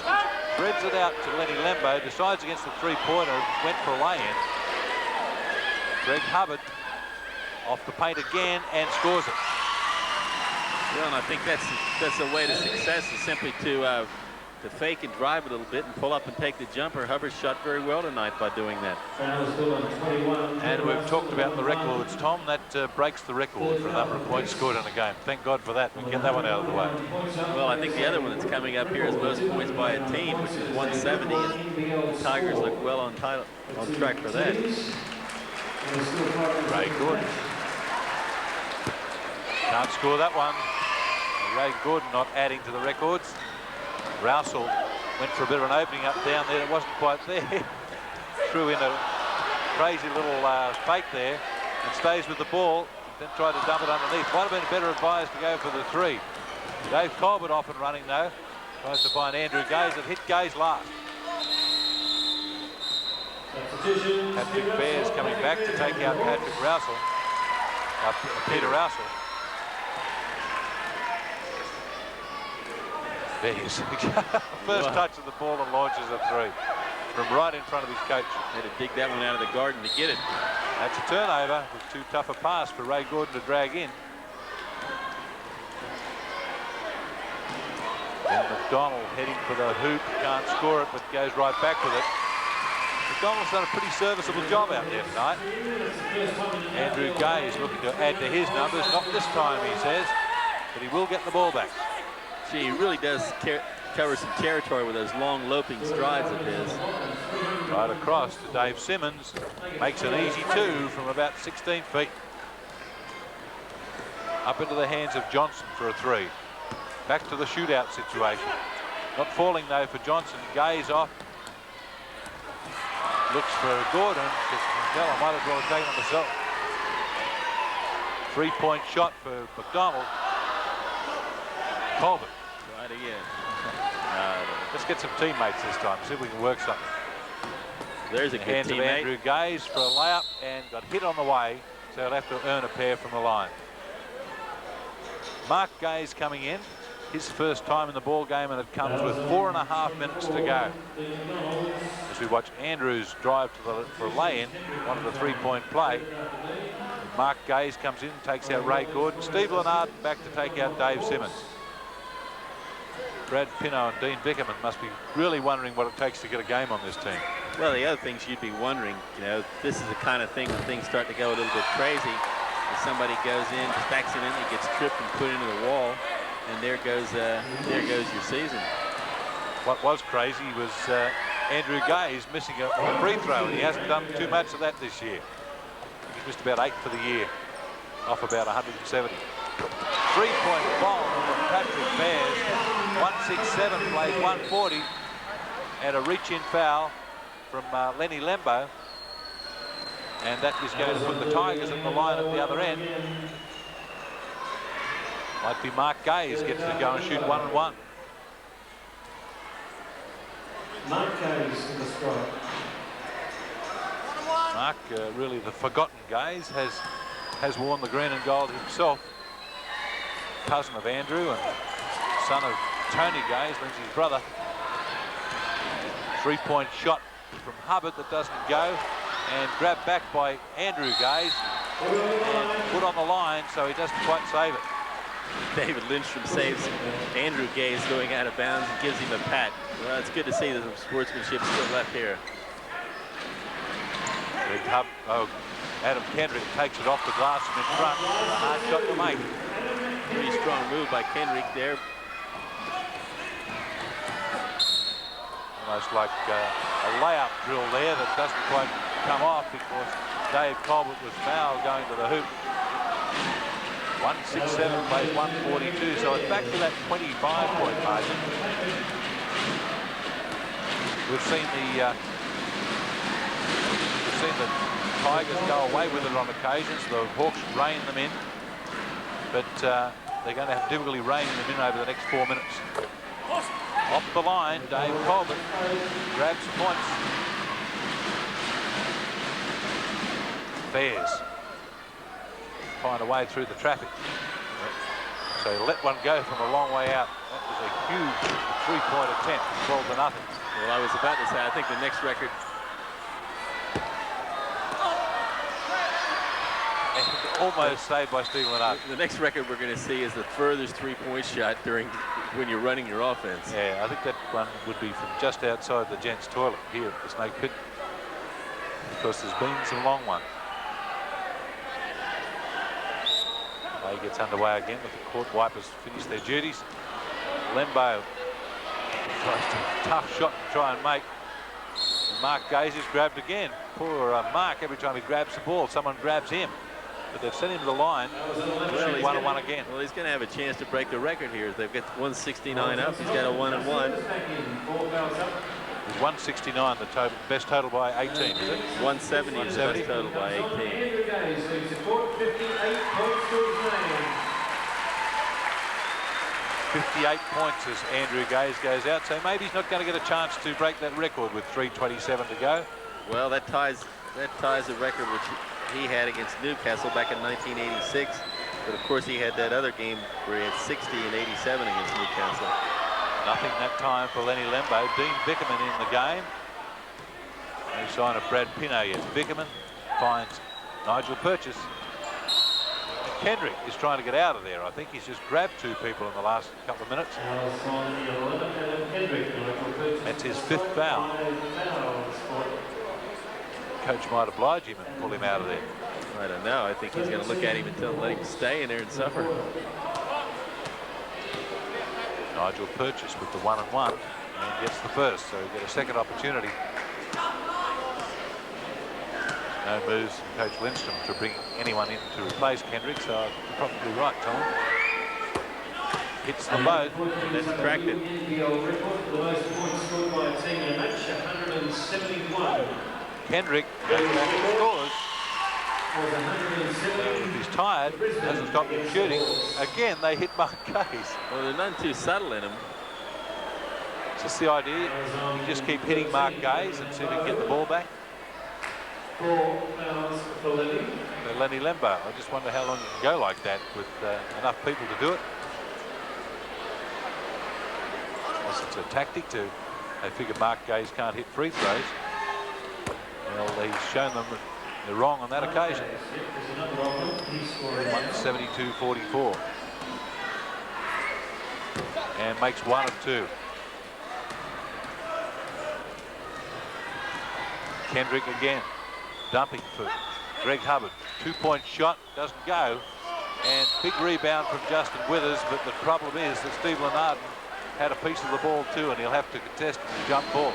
threads it out to Lenny Lembo, decides against the 3-pointer, went for a lay-in. Greg Hubbard off the paint again and scores it. Well, and I think that's the way to success, is simply to fake and drive a little bit and pull up and take the jumper. Hubbard shot very well tonight by doing that. And we've talked about the records, Tom. That breaks the record for the number of points scored in a game. Thank God for that. We can get that one out of the way. Well, I think the other one that's coming up here is most points by a team, which is 170. And the Tigers look well on track for that. Ray Gordon can't score that one. Ray Gordon not adding to the records. Rousel went for a bit of an opening up down there. It wasn't quite there. Threw in a crazy little fake there and stays with the ball. Then tried to dump it underneath. Might have been better advised to go for the 3. Dave Colbert off and running now. Tries to find Andrew Gaze. It hit Gaze last. Patrick Bears coming back to take out Patrick Rousel. Peter Rousel. Bears. First touch of the ball and launches a 3 from right in front of his coach. Had to dig that one out of the garden to get it. That's a turnover with too tough a pass for Ray Gordon to drag in. And McDonald heading for the hoop, can't score it, but goes right back with it. McDonald's done a pretty serviceable job out there tonight. Andrew Gaze looking to add to his numbers. Not this time, he says, but he will get the ball back. Gee, he really does cover some territory with those long loping strides of his. Right across to Dave Simmons. Makes an easy 2 from about 16 feet. Up into the hands of Johnson for a 3. Back to the shootout situation. Not falling though for Johnson. Gaze off. Looks for Gordon. Says, hell, I might as well have taken it myself. 3-point shot for McDonald. Colbert. Right again. Let's get some teammates this time. See if we can work something. There's a good hands teammate. of Andrew Gaze for a layup and got hit on the way. So he'll have to earn a pair from the line. Mark Gaze coming in. His first time in the ball game, and it comes with 4.5 minutes to go. As we watch Andrews drive to for a lay-in, one of the 3-point play. Mark Gaze comes in and takes out Ray Gordon. Steve Lennard back to take out Dave Simmons. Brad Pino and Dean Vickerman must be really wondering what it takes to get a game on this team. Well, the other things you'd be wondering, you know, this is the kind of thing when things start to go a little bit crazy. If somebody goes in, just accidentally gets tripped and put into the wall, and there goes your season. What was crazy was Andrew Gaze missing a free throw, and he hasn't done too much of that this year. He's missed about 8 for the year, off about 170. 3-point bomb from Patrick Bears. 167 plays 140, and a reach-in foul from Lenny Lembo. And that is going to put the Tigers at the line at the other end. Might be Mark Gaze gets to go and shoot 1-1. Mark Gaze to the strike. Mark, really the forgotten Gaze, has worn the green and gold himself. Cousin of Andrew and son of Tony Gaze, Lindsay's brother. 3-point shot from Hubbard that doesn't go, and grabbed back by Andrew Gaze and put on the line, so he doesn't quite save it. David Lindstrom saves Andrew Gaze going out of bounds and gives him a pat. Well, it's good to see that the sportsmanship still left here. Adam Kendrick takes it off the glass from in front. A hard shot to make. Pretty strong move by Kendrick there. Almost like a layup drill there that doesn't quite come off because Dave Colbert was fouled going to the hoop. 167 plays 142, so it's back to that 25-point margin. We've seen the Tigers go away with it on occasions. The Hawks rein them in, but they're going to have difficulty reining them in over the next 4 minutes. Off the line, Dave Colbert grabs points. Bears find a way through the traffic. So let one go from a long way out. That was a huge 3-point attempt, 12-0. Well, I was about to say, I think the next record. Almost saved by Steve Lennard. The next record we're going to see is the furthest 3-point shot when you're running your offense. Yeah, I think that one would be from just outside the gents' toilet here at the Snake Pit, because there's been some long ones. Play gets underway again with the court wipers finish their duties. Lembo tries a tough shot to try and make. And Mark Gaze is grabbed again. Poor Mark, every time he grabs the ball, someone grabs him. But they've sent him to the line. Shoot 1-1 again. Well, he's going to have a chance to break the record here. They've got 169 up. He's got a 1-1. With 169, the total, best total by 18, is it? 170 is the best total by 18. 58 points as Andrew Gaze goes out, so maybe he's not going to get a chance to break that record with 3:27 to go. Well, that ties the record which he had against Newcastle back in 1986. But of course he had that other game where he had 60 and 87 against Newcastle. Nothing that time for Lenny Lembo. Dean Vickerman in the game. No sign of Brad Pino yet. Vickerman finds Nigel Purchase. And Kendrick is trying to get out of there. I think he's just grabbed 2 people in the last couple of minutes. That's his 5th foul. Coach might oblige him and pull him out of there. I don't know. I think he's going to look at him and let him stay in there and suffer. Nigel Purchase with the 1-1 and gets the first, so we get a second opportunity. No moves from Coach Lindstrom to bring anyone in to replace Kendrick, so you're probably right, Tom. Hits them both, and then cracked it. NBL record for the most points scored by a team in a match, 171. Kendrick goes back and scores. Was 170. If he's tired, doesn't stop him shooting. Again, they hit Mark Gaze. Well, they're none too subtle in him. It's just the idea. You just keep hitting Mark Gaze and see if you can get the ball back. 4 fouls for Lenny. Lenny Lembo. I just wonder how long you can go like that with enough people to do it. Unless it's a tactic to, they figure Mark Gaze can't hit free throws. Well, he's shown them that they're wrong on that occasion. 172-44. And makes 1 of 2. Kendrick again. Dumping for Greg Hubbard. 2-point shot, doesn't go. And big rebound from Justin Withers, but the problem is that Steve Lenarden had a piece of the ball too, and he'll have to contest the jump ball.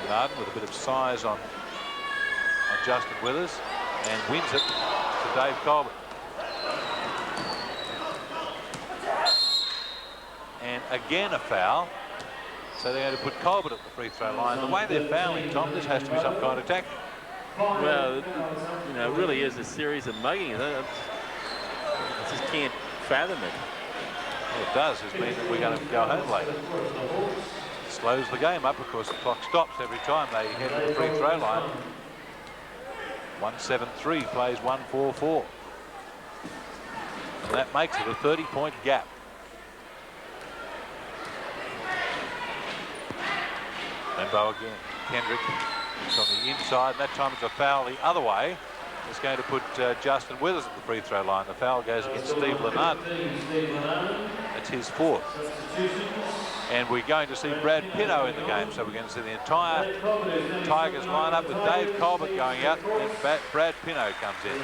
Lenarden with a bit of size on Justin Withers, and wins it to Dave Colbert. And again a foul. So they're going to put Colbert at the free throw line. The way they're fouling, Tom, this has to be some kind of tactic. Well, you know, it really is a series of muggings. I just can't fathom it. Well, it does. It means that we're going to go home later. It slows the game up because the clock stops every time they head to the free throw line. 1-7-3 plays 1-4-4. And that makes it a 30-point gap. Lembo again. Kendrick is on the inside. That time it's a foul the other way. It's going to put Justin Withers at the free throw line. The foul goes against Steve Lenarden. That's his 4th. And we're going to see Brad Pinto in the game. So we're going to see the entire Tigers lineup with Dave Colbert going out, and Brad Pinto comes in.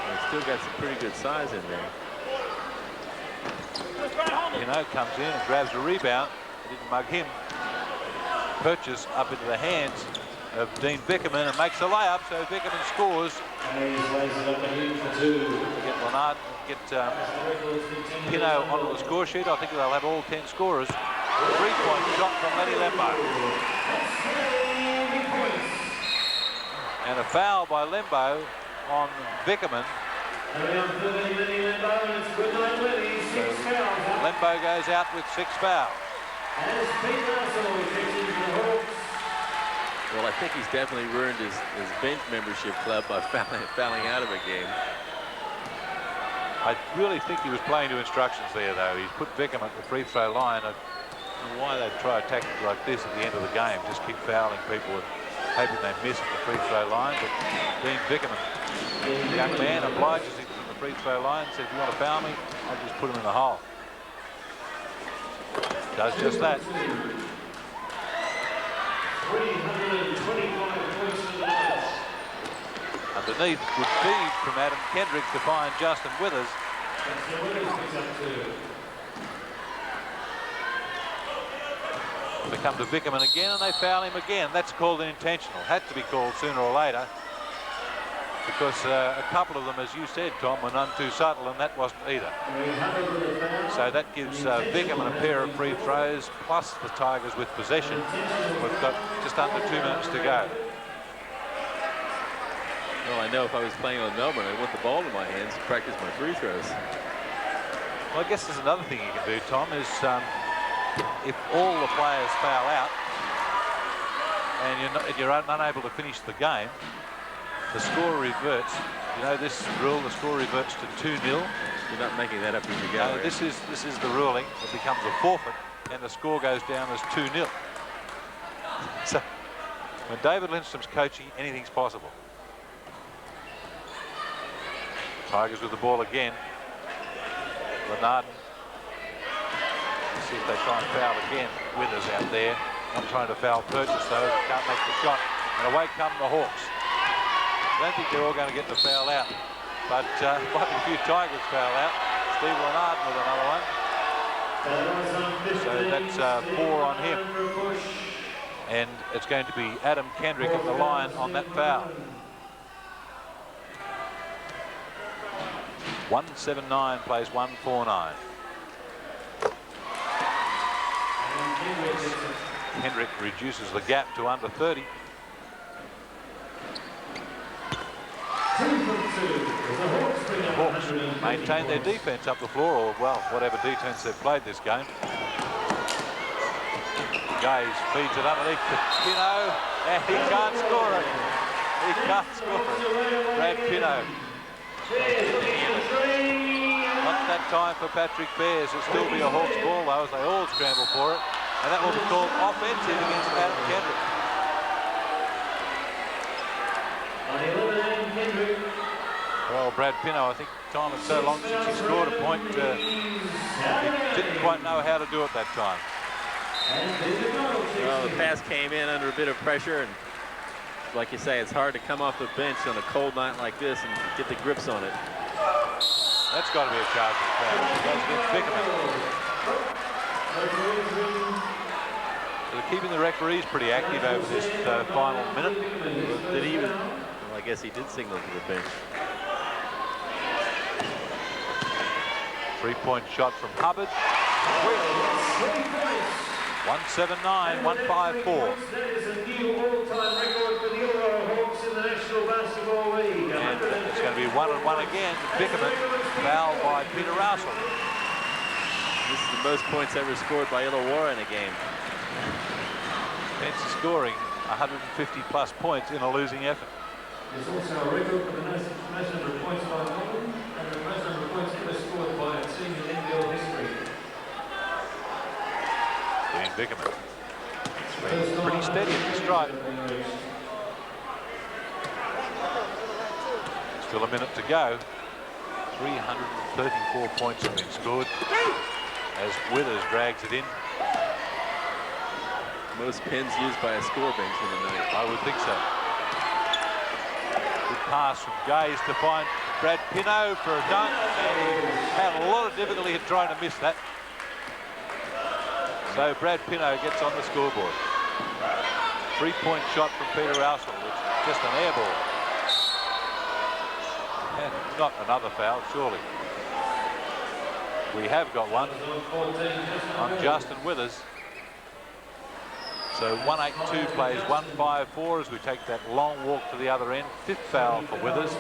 They've still got some pretty good size in there. Pinto comes in and grabs a rebound. Didn't mug him. Purchase up into the hands of Dean Vickerman and makes a layup. So Vickerman scores. Get Lenard, get Pinto onto the score sheet. I think they'll have all 10 scorers. 3-point shot from Lenny Lembo. And a foul by Lembo on Vickerman. Lembo goes out with 6 fouls. Well, I think he's definitely ruined his bench membership club by fouling out of a game. I really think he was playing to instructions there, though. He's put Vickerman at the free throw line. I don't know why they'd try a tactic like this at the end of the game. Just keep fouling people and hoping they miss at the free throw line. But Dean Vickerman, the young man, obliges him from the free throw line, says, "You want to foul me? I'll just put him in the hole." Does just that. 325 points for the Knights. Underneath, good feed from Adam Kendrick to find Justin Withers. They come to Vickerman again and they foul him again. That's called an intentional. Had to be called sooner or later, because a couple of them, as you said, Tom, were none too subtle, and that wasn't either. So that gives Vickerman a pair of free throws, plus the Tigers with possession. We've got just under 2 minutes to go. Well, I know if I was playing on Melbourne, I'd want the ball in my hands to practice my free throws. Well, I guess there's another thing you can do, Tom, is if all the players foul out and you're unable to finish the game, the score reverts. You know this rule, the score reverts to 2-0. You're not making that up as you go. No, this is the ruling. It becomes a forfeit and the score goes down as 2-0. So when David Lindstrom's coaching, anything's possible. Tigers with the ball again. Lenarden. Let's see if they try and foul again. Withers out there. Not trying to foul Purchase though. Can't make the shot. And away come the Hawks. I don't think they're all going to get the foul out. But might be a few Tigers foul out. Steve Lenarden with another one. So that's 4 on him. And it's going to be Adam Kendrick at the line on that foul. 179 plays 149. Kendrick reduces the gap to under 30. The Hawks maintain their defense up the floor, or well, whatever defense they've played this game. Gaze feeds it underneath to Pino, and he can't score it. He can't score it. Brad Pino. Not that time for Patrick Bears. It'll still be a Hawks ball though, as they all scramble for it. And that will be called offensive against Adam Kendrick. Well, Brad Pino, I think time is so long since he scored a point, he didn't quite know how to do it that time. Well, the pass came in under a bit of pressure, and like you say, it's hard to come off the bench on a cold night like this and get the grips on it. That's got to be a charge of foul. It goes against Bickerman. They're keeping the referees pretty active over this final minute. Did he even? Well, I guess he did signal to the bench. 3-point shot from Hubbard. 179, 154. That is a new all-time record for the Illawarra Hawks in the National Basketball League. And it's going to be 1-1 again. Bickerman fouled by Peter Rousel. This is the most points ever scored by Illawarra in a game. Hence scoring 150+ points in a losing effort. There's also a record for the most number of points by Melbourne and the most number of points ever scored by a team in NBL history. Dean Bickerman. It's been pretty steady at the stripe. Still a minute to go. 334 points have been scored as Withers drags it in. Most pins used by a score bench in the night. I would think so. Good pass from Gaze to find Brad Pino for a dunk. And he had a lot of difficulty in trying to miss that. So Brad Pino gets on the scoreboard. 3-point shot from Peter Rousel, which is just an air ball. And not another foul, surely. We have got one on Justin Withers. So 182 plays 154 as we take that long walk to the other end. 5th foul for Withers.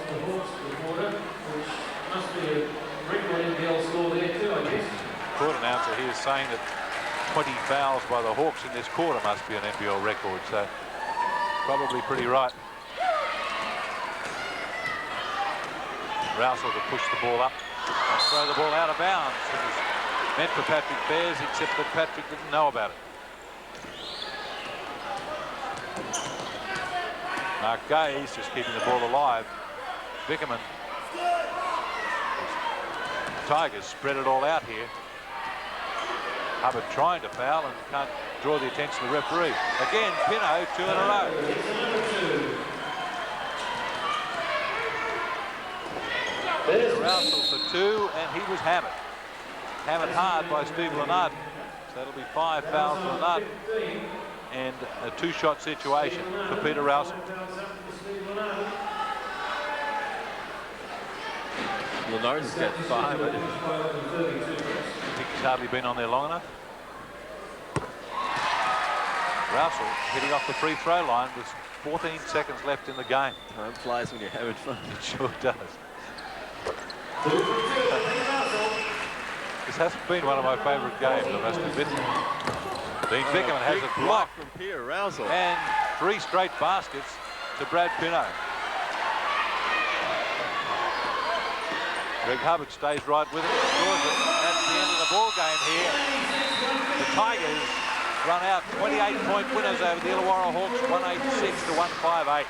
Court announcer here is saying that 20 fouls by the Hawks in this quarter must be an NBL record, so probably pretty right. Rousel to push the ball up and throw the ball out of bounds. It was meant for Patrick Bears, except that Patrick didn't know about it. Mark Gaze just keeping the ball alive. Bickerman. Tigers spread it all out here. Hubbard trying to foul and can't draw the attention of the referee. Again, Pino, 2 in a row. Rousel for 2, and he was hammered. Hammered hard by Steve Lennard. So that'll be 5 fouls for Lennard and a 2-shot situation for Peter Rousel. Lennard's got 5. I think he's hardly been on there long enough. Rousel hitting off the free throw line with 14 seconds left in the game. Time flies when you're having fun. It sure does. This hasn't been one of my favourite games, I must admit. Dean Bickerman has it blocked from Peter Rousel. and 3 straight baskets to Brad Pino. Greg Hubbard stays right with it, scores it. That's the end of the ball game here. The Tigers run out 28-point winners over the Illawarra Hawks, 186 to 158.